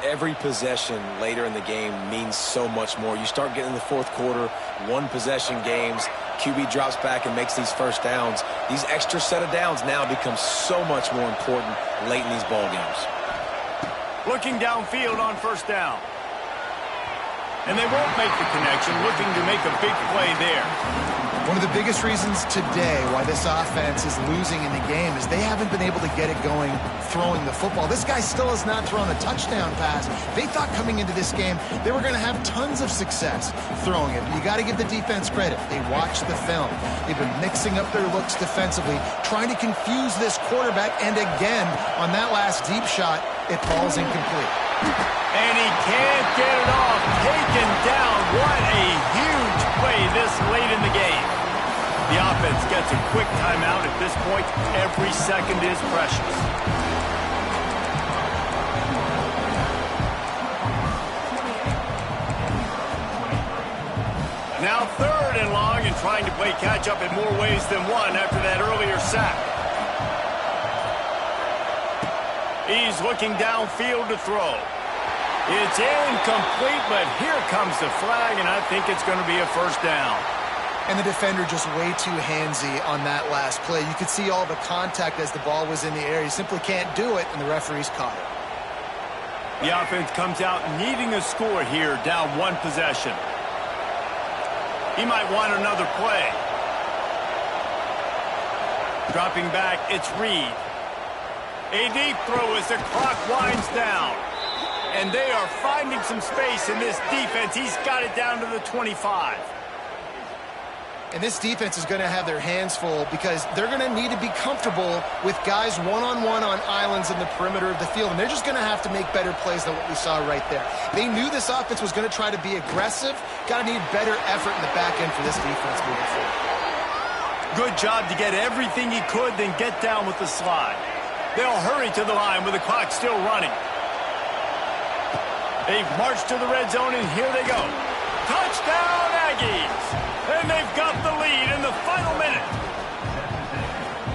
S2: Every possession later in the game means so much more. You start getting in the fourth quarter, one possession games, QB drops back and makes these first downs. These extra set of downs now become so much more important late in these ball games.
S1: Looking downfield on first down. And they won't make the connection, looking to make a big play there.
S3: One of the biggest reasons today why this offense is losing in the game is they haven't been able to get it going throwing the football. This guy still has not thrown a touchdown pass. They thought coming into this game they were going to have tons of success throwing it. You got to give the defense credit. They watched the film. They've been mixing up their looks defensively, trying to confuse this quarterback, and again, on that last deep shot, it falls incomplete.
S1: And he can't get it off. Taken down. What a huge play this late in the game. The offense gets a quick timeout. At this point, every second is precious. Now third and long, and trying to play catch-up in more ways than one after that earlier sack. He's looking downfield to throw. It's incomplete, but here comes the flag, and I think it's going to be a first down.
S3: And the defender just way too handsy on that last play. You could see all the contact as the ball was in the air. He simply can't do it, and the referee's caught it.
S1: The offense comes out needing a score here, down one possession. He might want another play. Dropping back, it's Reed. A deep throw as the clock winds down. And they are finding some space in this defense. He's got it down to the 25.
S3: And this defense is going to have their hands full because they're going to need to be comfortable with guys one-on-one on islands in the perimeter of the field. And they're just going to have to make better plays than what we saw right there. They knew this offense was going to try to be aggressive. Got to need better effort in the back end for this defense moving forward.
S1: Good job to get everything he could, then get down with the slide. They'll hurry to the line with the clock still running. They've marched to the red zone, and here they go. Touchdown, Aggies! And they've got the lead in the final minute.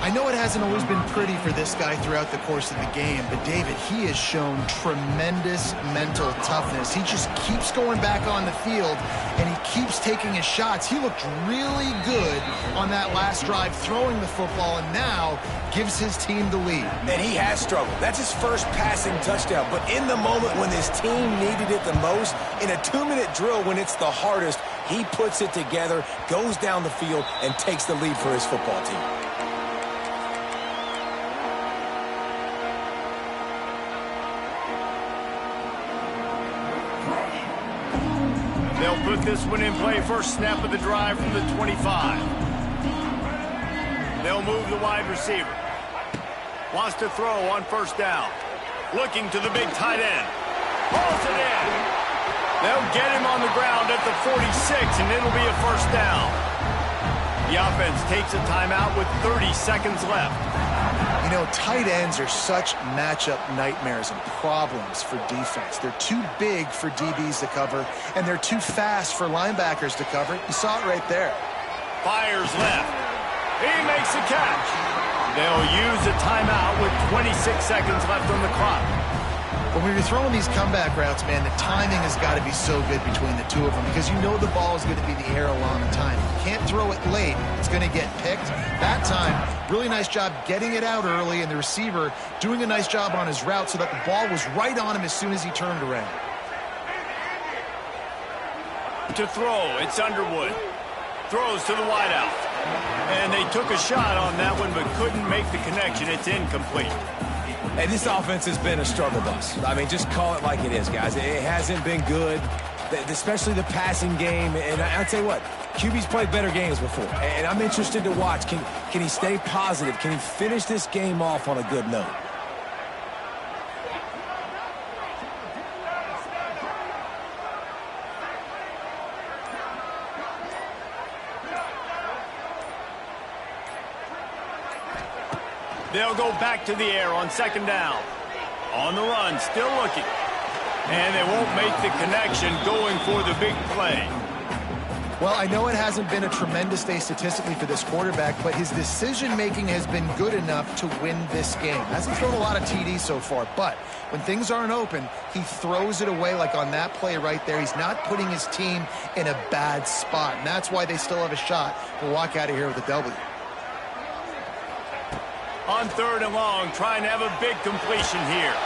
S3: I know it hasn't always been pretty for this guy throughout the course of the game, but David, he has shown tremendous mental toughness. He just keeps going back on the field, and he keeps taking his shots. He looked really good on that last drive throwing the football, and now gives his team the lead.
S2: And he has struggled. That's his first passing touchdown. But in the moment when his team needed it the most, in a 2-minute drill when it's the hardest, he puts it together, goes down the field, and takes the lead for his football team.
S1: They'll put this one in play. First snap of the drive from the 25. They'll move the wide receiver. Wants to throw on first down. Looking to the big tight end. Pulls it in. They'll get him on the ground at the 46, and it'll be a first down. The offense takes a timeout with 30 seconds left.
S3: You know, tight ends are such matchup nightmares and problems for defense. They're too big for DBs to cover, and they're too fast for linebackers to cover. You saw it right there.
S1: Fires left. He makes the catch. They'll use a timeout with 26 seconds left on the clock.
S3: When we were throwing these comeback routes, man, the timing has got to be so good between the two of them because you know the ball is going to be in the air a long time. You can't throw it late. It's going to get picked. That time, really nice job getting it out early, and the receiver doing a nice job on his route so that the ball was right on him as soon as he turned around.
S1: To throw, it's Underwood. Throws to the wideout. And they took a shot on that one, but couldn't make the connection. It's incomplete.
S2: Hey, this offense has been a struggle bus. I mean, just call it like it is, guys. It hasn't been good, especially the passing game. And I'll tell you what, QB's played better games before. And I'm interested to watch. Can he stay positive? Can he finish this game off on a good note?
S1: They'll go back to the air on second down. On the run, still looking. And they won't make the connection going for the big play.
S3: Well, I know it hasn't been a tremendous day statistically for this quarterback, but his decision-making has been good enough to win this game. Hasn't thrown a lot of TDs so far, but when things aren't open, he throws it away like on that play right there. He's not putting his team in a bad spot, and that's why they still have a shot to walk out of here with a W.
S1: On third and long, trying to have a big completion here.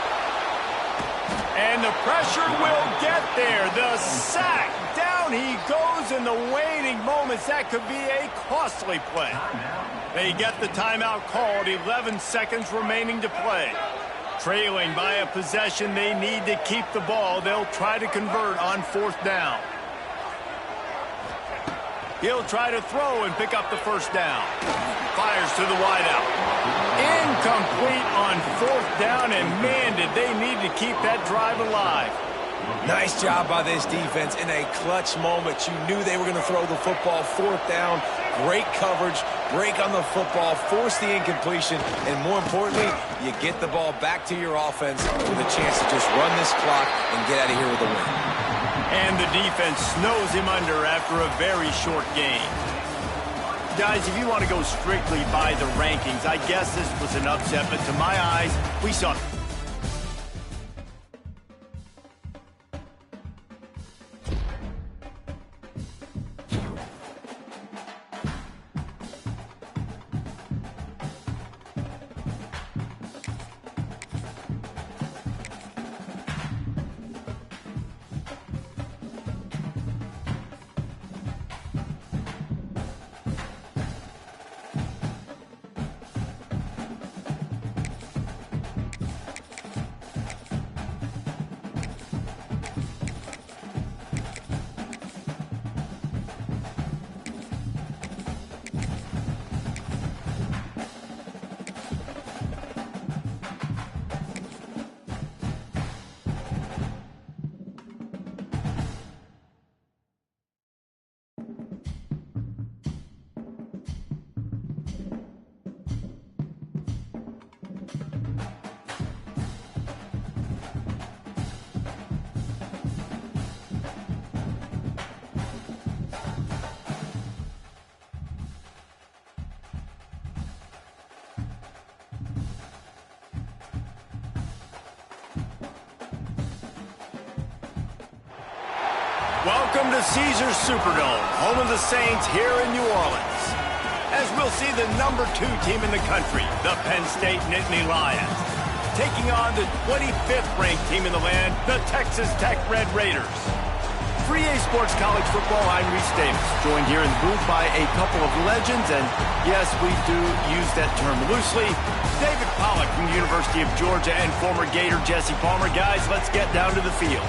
S1: And the pressure will get there. The sack. Down he goes in the waning moments. That could be a costly play. They get the timeout called. 11 seconds remaining to play. Trailing by a possession, they need to keep the ball. They'll try to convert on fourth down. He'll try to throw and pick up the first down. Fires to the wideout. Incomplete on fourth down, and man, did they need to keep that drive alive.
S2: Nice job by this defense in a clutch moment. You knew they were going to throw the football. Fourth down, great coverage, break on the football, force the incompletion, and more importantly, you get the ball back to your offense with a chance to just run this clock and get out of here with a win.
S1: And the defense snows him under after a very short game. Guys, if you want to go strictly by the rankings, I guess this was an upset, but to my eyes, we saw... Welcome to Caesars Superdome, home of the Saints here in New Orleans. As we'll see the #2 team in the country, the Penn State Nittany Lions, taking on the 25th ranked team in the land, the Texas Tech Red Raiders. For EA Sports College Football, I'm Reese Davis, joined here in the booth by a couple of legends, and yes, we do use that term loosely. David Pollack from the University of Georgia and former Gator Jesse Palmer. Guys, let's get down to the field.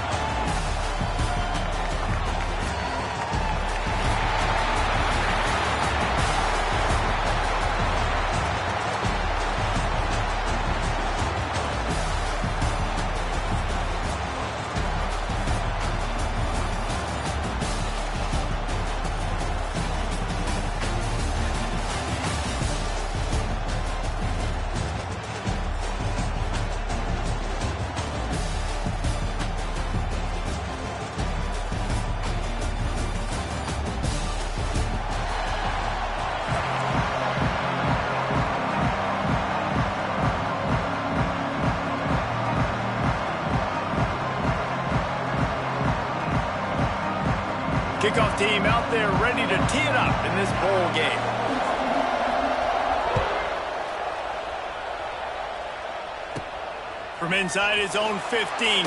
S1: Kickoff team out there ready to tee it up in this bowl game. inside his own 15,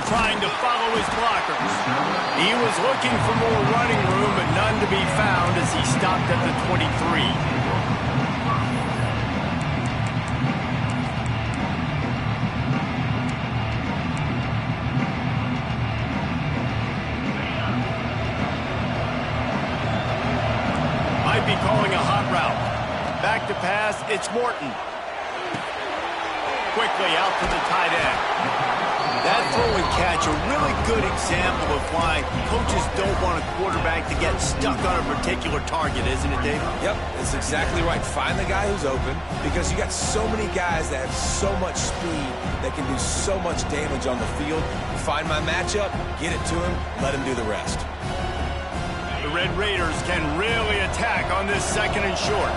S1: trying to follow his blockers. He was looking for more running room, but none to be found as he stopped at the 23. Be calling a hot route. Back to pass, it's Morton. Quickly out to the tight end. That throw and catch, a really good example of why coaches don't want a quarterback to get stuck on a particular target, isn't it, Dave?
S2: Yep, that's exactly right. Find the guy who's open, because you got so many guys that have so much speed that can do so much damage on the field. Find my matchup, get it to him, let him do the rest.
S1: The Red Raiders can really attack on this second and short.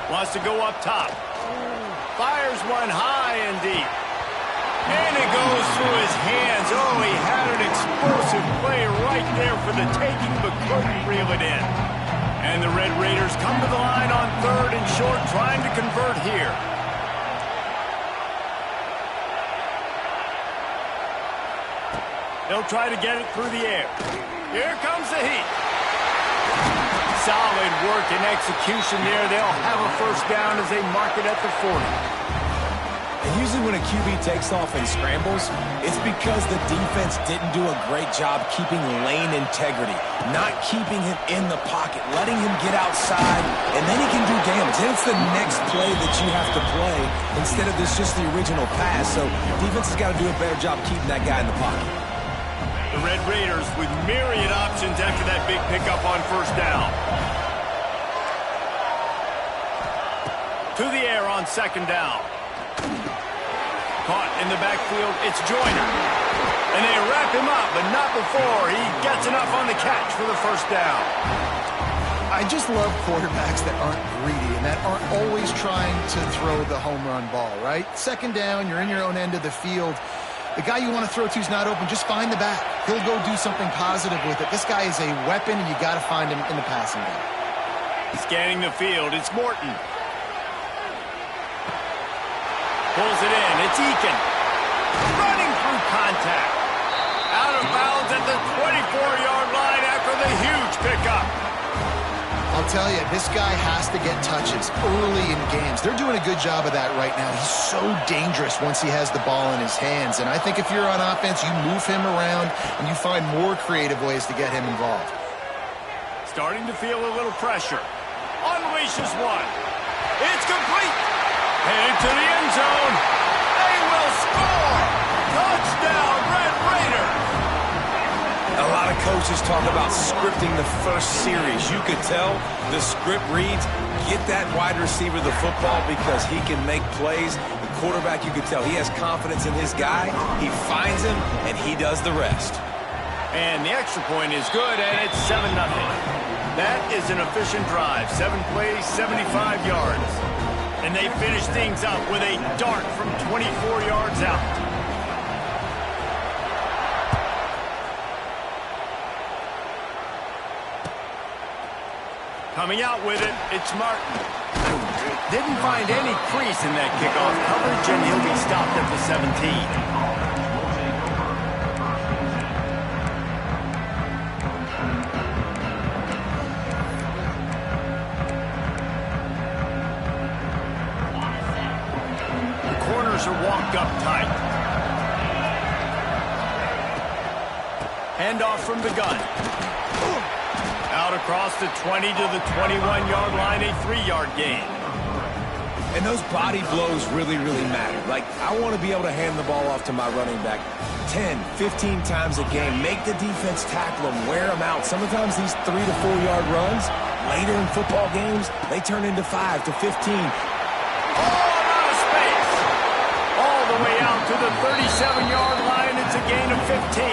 S1: Wants to go up top. Fires one high and deep. And it goes through his hands. Oh, he had an explosive play right there for the taking, but couldn't reel it in. And the Red Raiders come to the line on third and short, trying to convert here. They'll try to get it through the air. Here comes the heat. Solid work and execution there. They'll have a first down as they mark it at the 40.
S2: And usually when a QB takes off and scrambles, it's because the defense didn't do a great job keeping lane integrity, not keeping him in the pocket, letting him get outside, and then he can do damage. Then it's the next play that you have to play instead of this just the original pass. So defense has got to do a better job keeping that guy in the pocket.
S1: The Red Raiders with myriad options after that big pickup on first down. To the air on second down. Caught in the backfield, it's Joyner. And they wrap him up, but not before he gets enough on the catch for the first down.
S3: I just love quarterbacks that aren't greedy and that aren't always trying to throw the home run ball, right? Second down, you're in your own end of the field. The guy you want to throw to is not open. Just find the back. He'll go do something positive with it. This guy is a weapon, and you got to find him in the passing game.
S1: Scanning the field, it's Morton. Pulls it in, it's Eakin. Running through contact. Out of bounds at the 24-yard line after the huge pickup.
S3: I'll tell you, this guy has to get touches early in games. They're doing a good job of that right now. He's so dangerous once he has the ball in his hands. And I think if you're on offense, you move him around and you find more creative ways to get him involved.
S1: Starting to feel a little pressure. Unleashes one. It's complete. Headed to the end zone. They will score. Touchdown, Red Raiders.
S2: A lot of coaches talk about scripting the first series. You could tell the script reads, get that wide receiver the football because he can make plays. The quarterback, you could tell he has confidence in his guy. He finds him, and he does the rest.
S1: And the extra point is good, and it's 7-0. That is an efficient drive. 7 plays, 75 yards. And they finish things up with a dart from 24 yards out. Coming out with it, it's Martin. Didn't find any crease in that kickoff coverage, and he'll be stopped at the 17. Are walked up tight. Handoff from the gun. Out across the 20 to the 21-yard line, a 3-yard gain.
S2: And those body blows really, really matter. Like, I want to be able to hand the ball off to my running back 10, 15 times a game. Make the defense tackle them, wear them out. Sometimes these 3 to 4-yard runs, later in football games, they turn into 5 to 15.
S1: Way out to the 37-yard line. It's a gain of 15.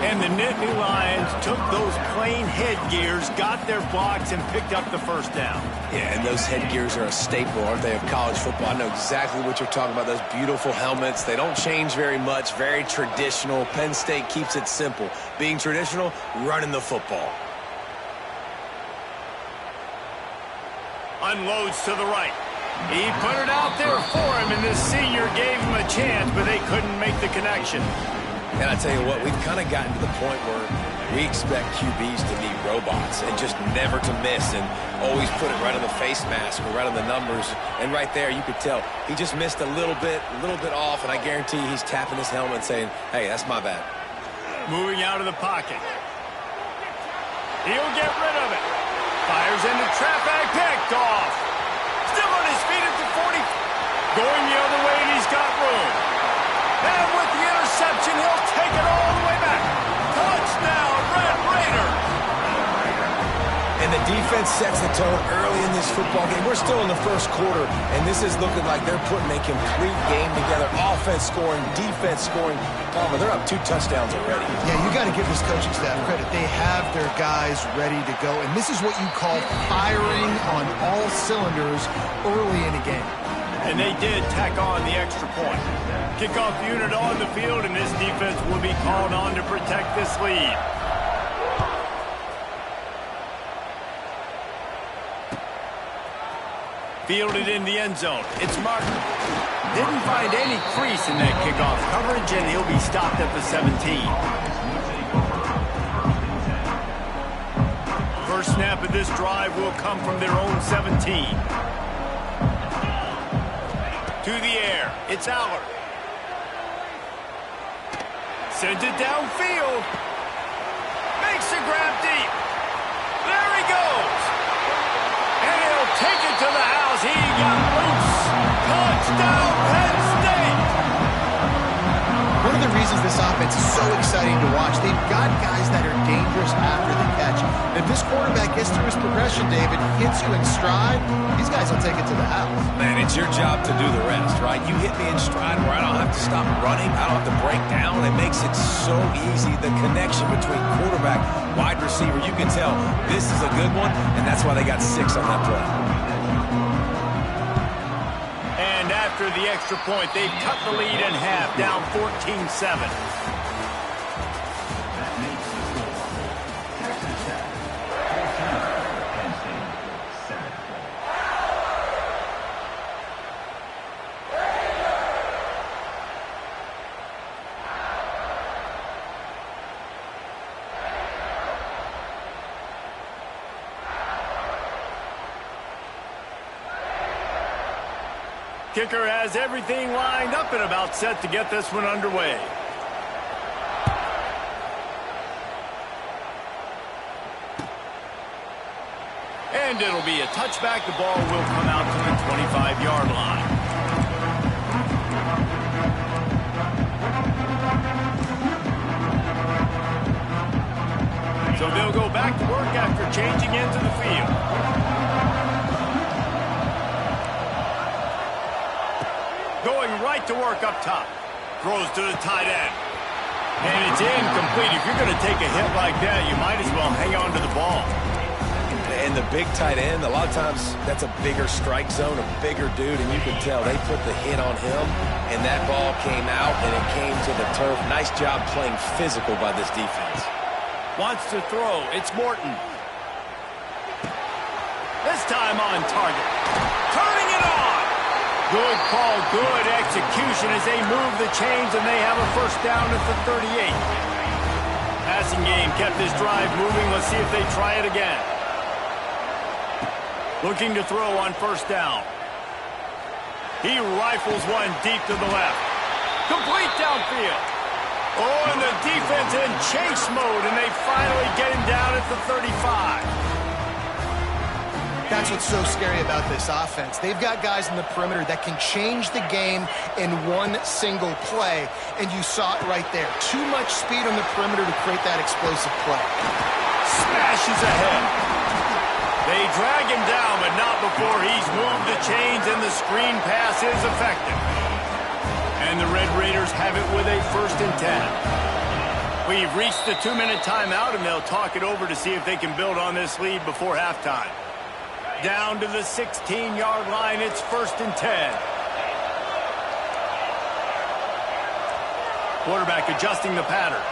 S1: And the Nittany Lions took those plain headgears, got their blocks, and picked up the first down.
S2: Yeah, and those headgears are a staple, aren't they, of college football? I know exactly what you're talking about, those beautiful helmets. They don't change very much, very traditional. Penn State keeps it simple. Being traditional, running the football.
S1: Unloads to the right. He put it out there for him, and this senior gave him a chance, but they couldn't make the connection.
S2: And I tell you what, we've kind of gotten to the point where we expect QBs to be robots and just never to miss and always put it right on the face mask or right on the numbers. And right there, you could tell he just missed a little bit off, and I guarantee he's tapping his helmet saying, hey, that's my bad.
S1: Moving out of the pocket. He'll get rid of it. Fires into traffic, picked off. Still on his feet at the 40. Going the other way, and he's got room. And with the interception, he'll take it all the way back. Touchdown, Red Raiders.
S2: And the defense sets the tone early in this football game. We're still in the first quarter, and this is looking like they're putting a complete game together. Offense scoring, defense scoring. Palmer, they're up 2 touchdowns already.
S3: Yeah, you got to give this coaching staff credit. They have their guys ready to go, and this is what you call firing on all cylinders early in a game.
S1: And they did tack on the extra point. Kickoff unit on the field, and this defense will be called on to protect this lead. Fielded in the end zone. It's Martin. Didn't find any crease in that kickoff coverage, and he'll be stopped at the 17. First snap of this drive will come from their own 17. To the air. It's Allard. Sends it downfield. Makes a grab deep. There he goes. And he'll take it to the house. He got loose. Touchdown, Penn State.
S3: One of the reasons this offense is so exciting to watch, they've got guys that are dangerous after the catch. If this quarterback gets through his progression, David, hits you in stride, these guys will take it to the house.
S2: Man, it's your job to do the rest, right? You hit me in stride where I don't have to stop running. I don't have to break down. It makes it so easy. The connection between quarterback, wide receiver, you can tell this is a good one, and that's why they got 6 on that play.
S1: And after the extra point, they've cut the lead in half, down 14-7. Kicker has everything lined up and about set to get this one underway. And it'll be a touchback. The ball will come out to the 25-yard line. So they'll go back to work after changing into the field. Going right to work up top. Throws to the tight end. And it's incomplete. If you're going to take a hit like that, you might as well hang on to the ball.
S2: And the big tight end, a lot of times that's a bigger strike zone, a bigger dude, and you can tell they put the hit on him, and that ball came out, and it came to the turf. Nice job playing physical by this defense.
S1: Wants to throw. It's Morton. This time on target. Turning it on. Good call, good execution as they move the chains, and they have a first down at the 38. Passing game kept this drive moving. Let's see if they try it again. Looking to throw on first down. He rifles one deep to the left. Complete downfield. Oh, and the defense in chase mode, and they finally get him down at the 35.
S3: That's what's so scary about this offense. They've got guys in the perimeter that can change the game in one single play, and you saw it right there. Too much speed on the perimeter to create that explosive play.
S1: Smashes ahead. They drag him down, but not before he's moved the chains, and the screen pass is effective. And the Red Raiders have it with a 1st and 10. We've reached the 2-minute timeout, and they'll talk it over to see if they can build on this lead before halftime. Down to the 16-yard line, it's 1st and 10. Quarterback adjusting the pattern.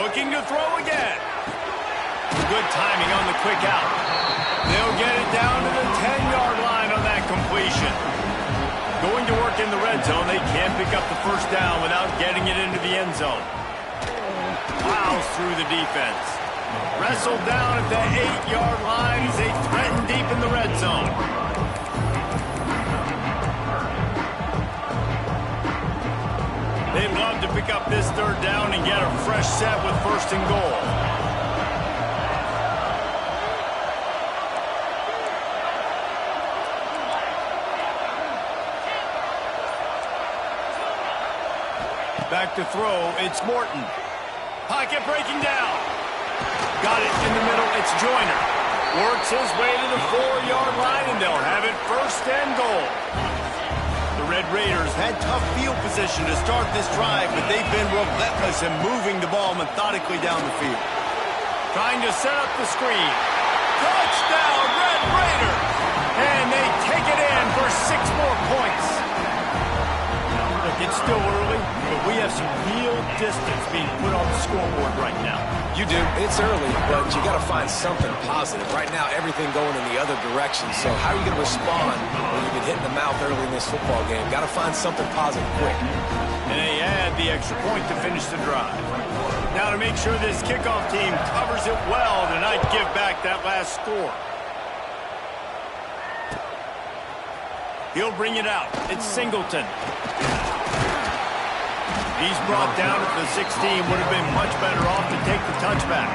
S1: Looking to throw again. Good timing on the quick out. They'll get it down to the 10-yard line on that completion. Going to work in the red zone, they can't pick up the first down without getting it into the end zone. Plows through the defense. Wrestled down at the 8-yard line as they threaten deep in the red zone. They'd love to pick up this third down and get a fresh set with first and goal. Back to throw, it's Morton. Pocket breaking down. Got it in the middle, it's Joyner. Works his way to the 4-yard line, and they'll have it first and goal. The Red Raiders had tough field position to start this drive, but they've been relentless in moving the ball methodically down the field. Trying to set up the screen. Touchdown, Red Raiders! And they take it in for 6 more points. Look, it's still early, but we have some real distance being put on the scoreboard right now.
S2: You do. It's early, but you got to find something positive. Right now, everything going in the other direction. So how are you going to respond when you get hit in the mouth early in this football game? Got to find something positive quick.
S1: And they add the extra point to finish the drive. Now to make sure this kickoff team covers it well to not give back that last score. He'll bring it out. It's Singleton. He's brought down at the 16. Would have been much better off to take the touchback.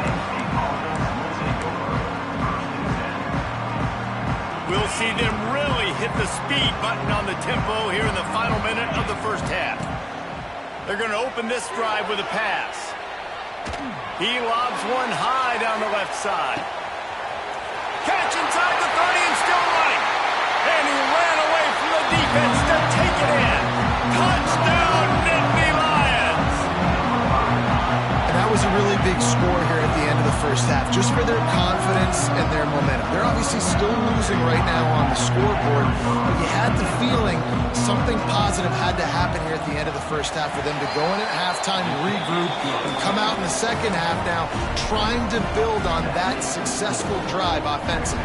S1: We'll see them really hit the speed button on the tempo here in the final minute of the first half. They're going to open this drive with a pass. He lobs one high down the left side. Catch inside the 30 and still running. And he ran away from the defense to take it in. Touchdown, Nittany Lions!
S3: And that was a really big score here at the end of the first half, just for their confidence and their momentum. They're obviously still losing right now on the scoreboard, but you had the feeling something positive had to happen here at the end of the first half for them to go in at halftime, regroup, and come out in the second half now trying to build on that successful drive offensively.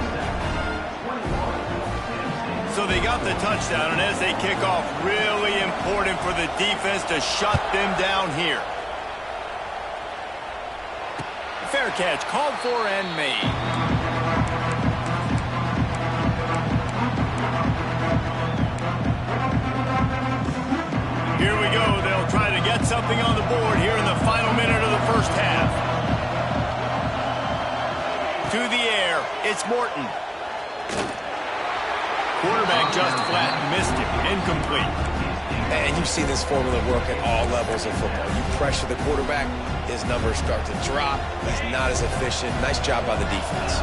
S1: So they got the touchdown, and as they kick off, really important for the defense to shut them down here. Fair catch, called for and made. Here we go. They'll try to get something on the board here in the final minute of the first half. To the air, it's Morton. Quarterback just flat missed it. Incomplete.
S2: And you see this formula work at all levels of football. You pressure the quarterback, his numbers start to drop. He's not as efficient. Nice job by the defense.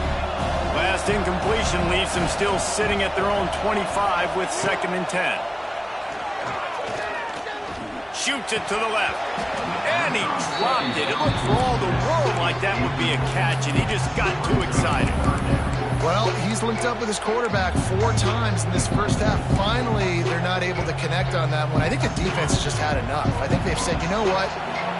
S1: Last incompletion leaves them still sitting at their own 25 with 2nd and 10. Shoots it to the left. And he dropped it. It looked for all the world like that would be a catch, and he just got too excited.
S3: Well, he's linked up with his quarterback 4 times in this first half. Finally, they're not able to connect on that one. I think the defense has just had enough. I think they've said, you know what?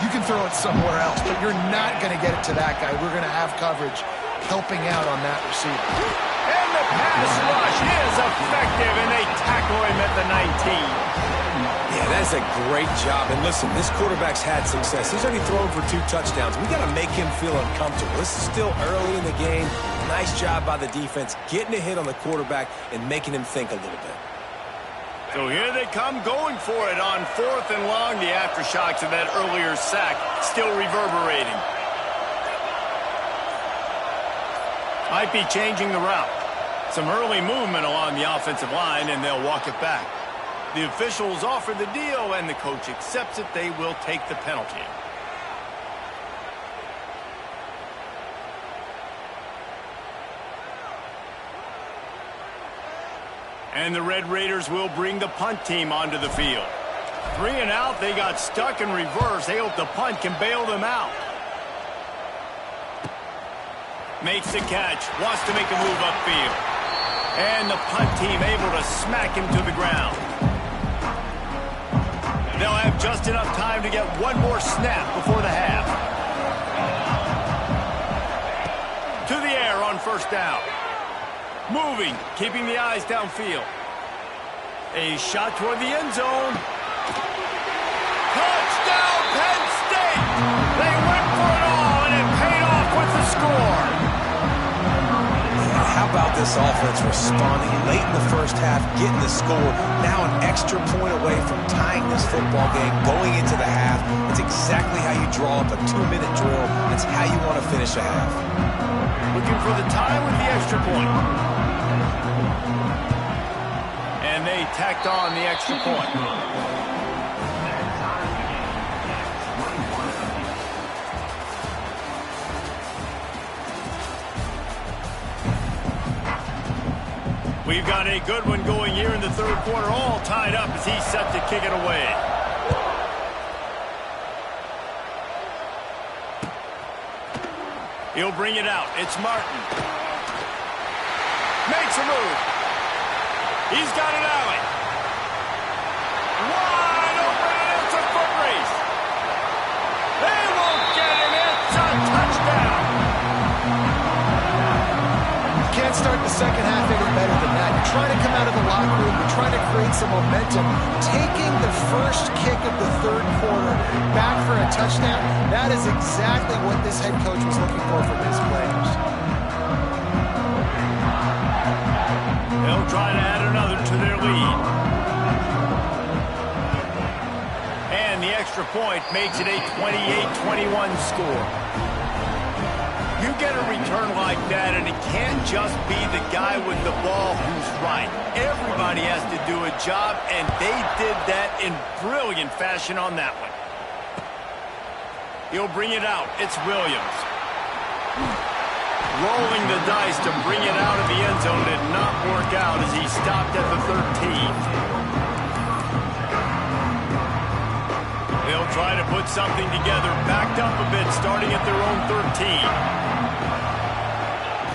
S3: You can throw it somewhere else, but you're not going to get it to that guy. We're going to have coverage helping out on that receiver.
S1: And the pass rush is effective, and they tackle him at the 19.
S2: Yeah, that's a great job. And listen, this quarterback's had success. He's already thrown for 2 touchdowns. We got to make him feel uncomfortable. This is still early in the game. Nice job by the defense, getting a hit on the quarterback and making him think a little bit.
S1: So here they come going for it on 4th and long. The aftershocks of that earlier sack still reverberating. Might be changing the route. Some early movement along the offensive line, and they'll walk it back. The officials offer the deal, and the coach accepts it. They will take the penalty. And the Red Raiders will bring the punt team onto the field. 3 and out, they got stuck in reverse. They hope the punt can bail them out. Makes the catch, wants to make a move upfield. And the punt team able to smack him to the ground. They'll have just enough time to get one more snap before the half. first down. Moving, keeping the eyes downfield. A shot toward the end zone. Touchdown, Penn State! They went for it all, and it paid off with the score.
S2: How about this offense responding late in the first half, getting the score, now an extra point away from tying this football game, going into the half. It's exactly how you draw up a 2-minute drill. It's how you want to finish a half.
S1: Looking for the tie with the extra point. And they tacked on the extra point. We've got a good one going here in the third quarter, all tied up as he's set to kick it away. He'll bring it out. It's Martin. Makes a move. He's got an alley. Wide open, and it's a foot race. They won't get him. It's a touchdown.
S3: Can't start the second half any better than that. You're trying to come out of the locker room. You're trying to create some momentum. Taking the first kick of the third quarter back for a touchdown, that is exactly what this head coach was looking for from his players.
S1: They'll try to add another to their lead. And the extra point makes it a 28-21 score. You get a return like that, and it can't just be the guy with the ball who's right. Everybody has to do a job, and they did that in brilliant fashion on that one. He'll bring it out. It's Williams. Rolling the dice to bring it out of the end zone did not work out as he stopped at the 13. They'll try to put something together, backed up a bit, starting at their own 13.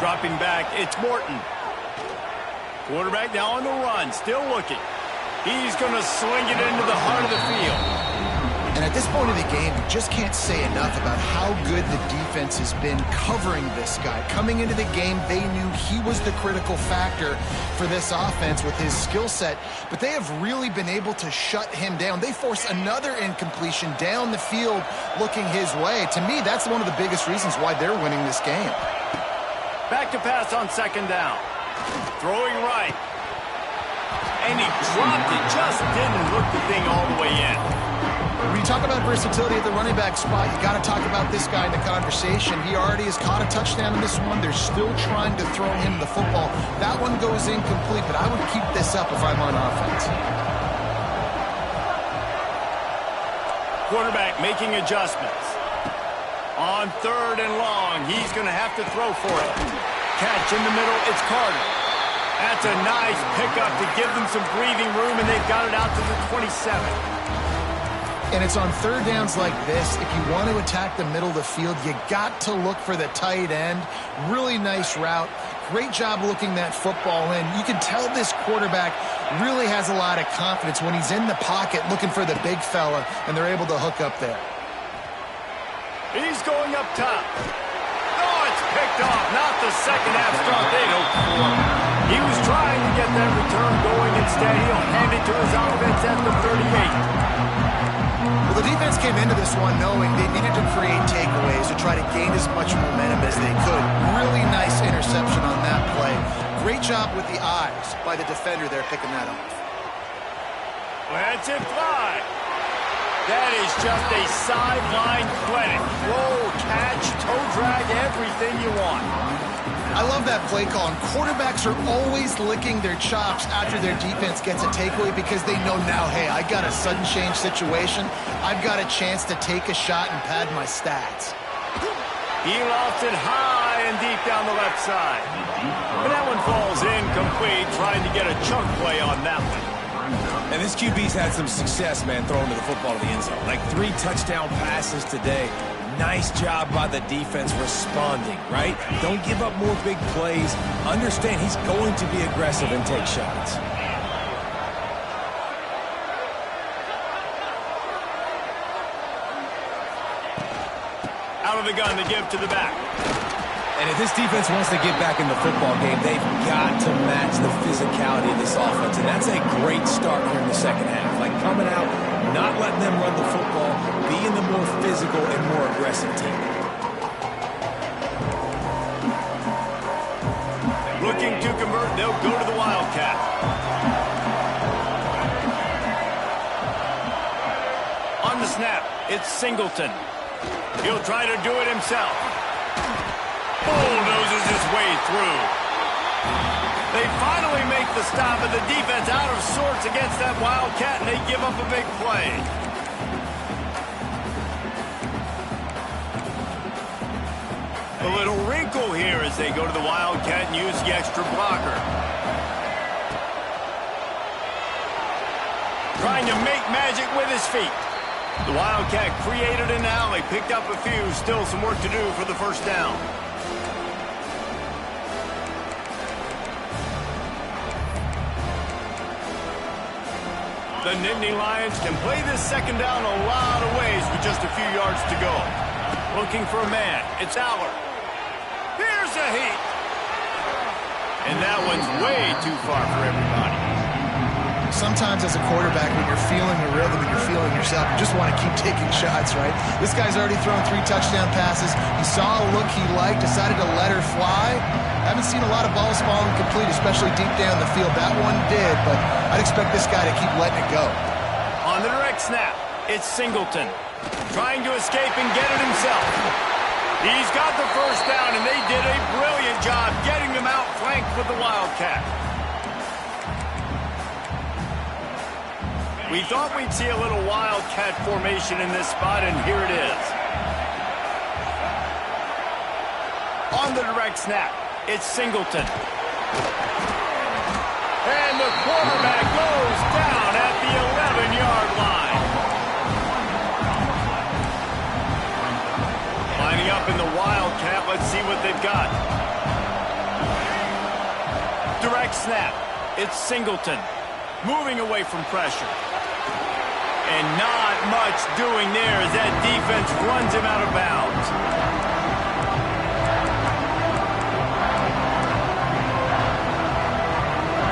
S1: Dropping back, it's Morton. Quarterback now on the run, still looking. He's going to sling it into the heart of the field.
S3: And at this point of the game, you just can't say enough about how good the defense has been covering this guy. Coming into the game, they knew he was the critical factor for this offense with his skill set, but they have really been able to shut him down. They force another incompletion down the field looking his way. To me, that's one of the biggest reasons why they're winning this game.
S1: Back to pass on second down. Throwing right. And he dropped it, just didn't look the thing all the way in.
S3: When you talk about versatility at the running back spot, you got to talk about this guy in the conversation. He already has caught a touchdown in this one. They're still trying to throw him the football. That one goes incomplete, but I would keep this up if I'm on offense.
S1: Quarterback making adjustments. On third and long, he's going to have to throw for it. Catch in the middle, it's Carter. That's a nice pickup to give them some breathing room, and they've got it out to the 27.
S3: And it's on third downs like this. If you want to attack the middle of the field, you got to look for the tight end. Really nice route. Great job looking that football in. You can tell this quarterback really has a lot of confidence when he's in the pocket looking for the big fella, and they're able to hook up there.
S1: He's going up top. Oh, it's picked off. Not the second half start they'd hoped for. He was trying to get that return going. Instead, he'll hand it to his offense at the 38.
S3: Well, the defense came into this one knowing they needed to create takeaways to try to gain as much momentum as they could. Really nice interception on that play. Great job with the eyes by the defender there picking that off.
S1: Lets it fly. That is just a sideline clinic. Roll, catch, toe drag, everything you want.
S3: I love that play call, and quarterbacks are always licking their chops after their defense gets a takeaway because they know now, hey, I got a sudden change situation. I've got a chance to take a shot and pad my stats.
S1: He lofts it high and deep down the left side. But that one falls incomplete, trying to get a chunk play on that one.
S2: And this QB's had some success, man, throwing to the football to the end zone. Like 3 touchdown passes today. Nice job by the defense responding, right? Don't give up more big plays. Understand he's going to be aggressive and take shots. Out of the gun to give to the back. And if this defense wants to get back in the football game, they've got to match the physicality of this offense. And that's a great start here in the second half. Like coming out, not letting them run the football, being the more physical and more aggressive team.
S1: Looking to convert, they'll go to the Wildcat. On the snap, it's Singleton. He'll try to do it himself. Bulldozes his way through. They finally make the stop, and the defense out of sorts against that Wildcat, and they give up a big play. A little wrinkle here as they go to the Wildcat and use the extra blocker. Trying to make magic with his feet. The Wildcat created an alley, picked up a few, still some work to do for the first down. The Nittany Lions can play this second down a lot of ways with just a few yards to go. Looking for a man, it's Allard. Here's a heat. And that one's way too far for everybody.
S3: Sometimes as a quarterback, when you're feeling the rhythm and you're feeling yourself, you just want to keep taking shots, right? This guy's already thrown 3 touchdown passes. He saw a look he liked, decided to let her fly. Haven't seen a lot of balls falling complete, especially deep down the field. That one did, but I'd expect this guy to keep letting it go.
S1: On the direct snap, it's Singleton. Trying to escape and get it himself. He's got the first down, and they did a brilliant job getting him out flanked with the Wildcat. We thought we'd see a little Wildcat formation in this spot, and here it is. On the direct snap, it's Singleton. And the quarterback goes down at the 11-yard line. Lining up in the Wildcat, let's see what they've got. Direct snap, it's Singleton. Moving away from pressure. And not much doing there as that defense runs him out of bounds.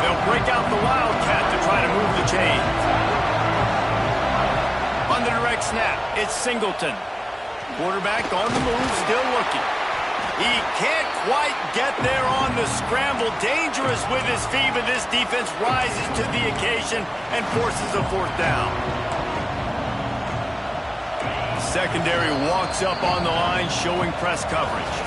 S1: They'll break out the Wildcat to try to move the chains. On the direct snap, it's Singleton. Quarterback on the move, still looking. He can't quite get there on the scramble. Dangerous with his feet, but this defense rises to the occasion and forces a fourth down. Secondary walks up on the line, showing press coverage.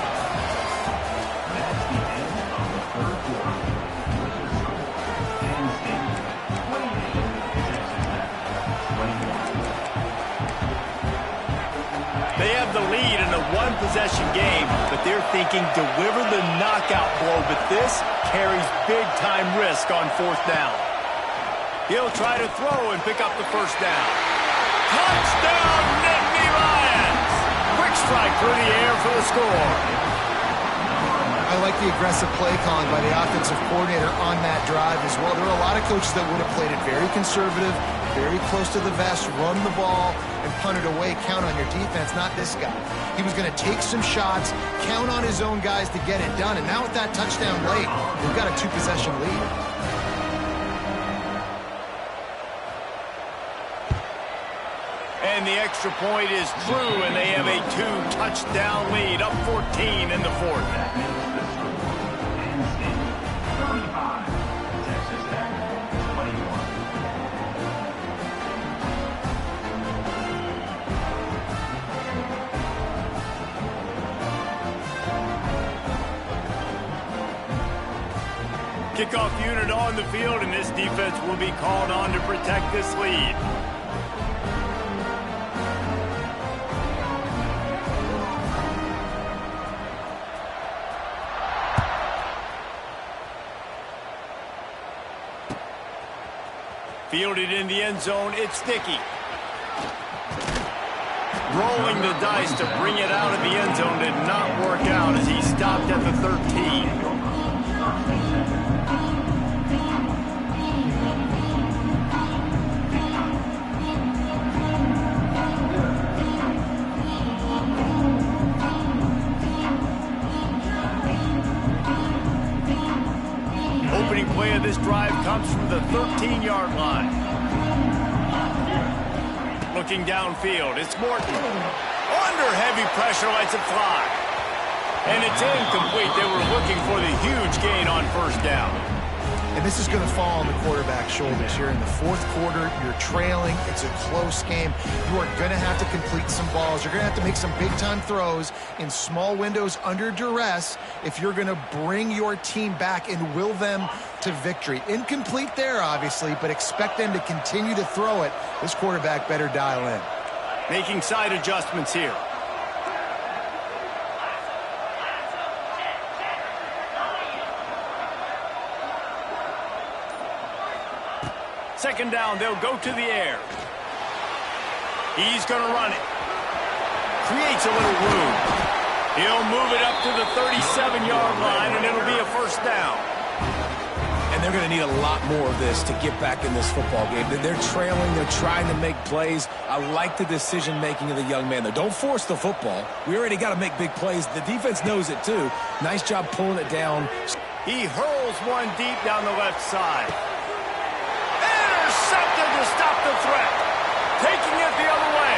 S1: They have the lead in a one-possession game, but they're thinking deliver the knockout blow, but this carries big-time risk on fourth down. He'll try to throw and pick up the first down. Touchdown, Nittany Lions! Quick strike through the air for the score.
S3: I like the aggressive play calling by the offensive coordinator on that drive as well. There are a lot of coaches that would have played it very conservative, very close to the vest, run the ball, and punt it away, count on your defense, not this guy. He was going to take some shots, count on his own guys to get it done, and now with that touchdown late, they've got a 2-possession lead.
S1: And the extra point is true, and they have a 2-touchdown lead, up 14 in the fourth. Kickoff unit on the field, and this defense will be called on to protect this lead. Fielded in the end zone, it's Sticky. Rolling the dice to bring it out of the end zone did not work out as he stopped at the 13. play of this drive comes from the 13-yard line. Looking downfield, it's Morton. Under heavy pressure, lets it fly. And it's incomplete. They were looking for the huge gain on first down.
S3: And this is going to fall on the quarterback's shoulders here in the fourth quarter. You're trailing. It's a close game. You are going to have to complete some balls. You're going to have to make some big-time throws in small windows under duress if you're going to bring your team back and will them to victory. Incomplete there, obviously, but expect them to continue to throw it. This quarterback better dial in.
S1: Making side adjustments here. Second down, they'll go to the air. He's going to run it. Creates a little room. He'll move it up to the 37-yard line, and it'll be a first down.
S2: And they're going to need a lot more of this to get back in this football game. They're trailing. They're trying to make plays. I like the decision-making of the young man, though. Don't force the football. We already got to make big plays. The defense knows it, too. Nice job pulling it down.
S1: He hurls one deep down the left side. Intercepted to stop the threat. Taking it the other way.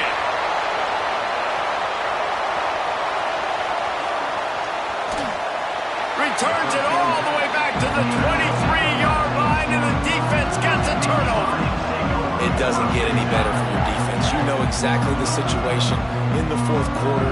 S1: Returns it all the way back to the 23-yard line, and the defense gets a turnover.
S2: It doesn't get any better from your defense. You know exactly the situation in the fourth quarter.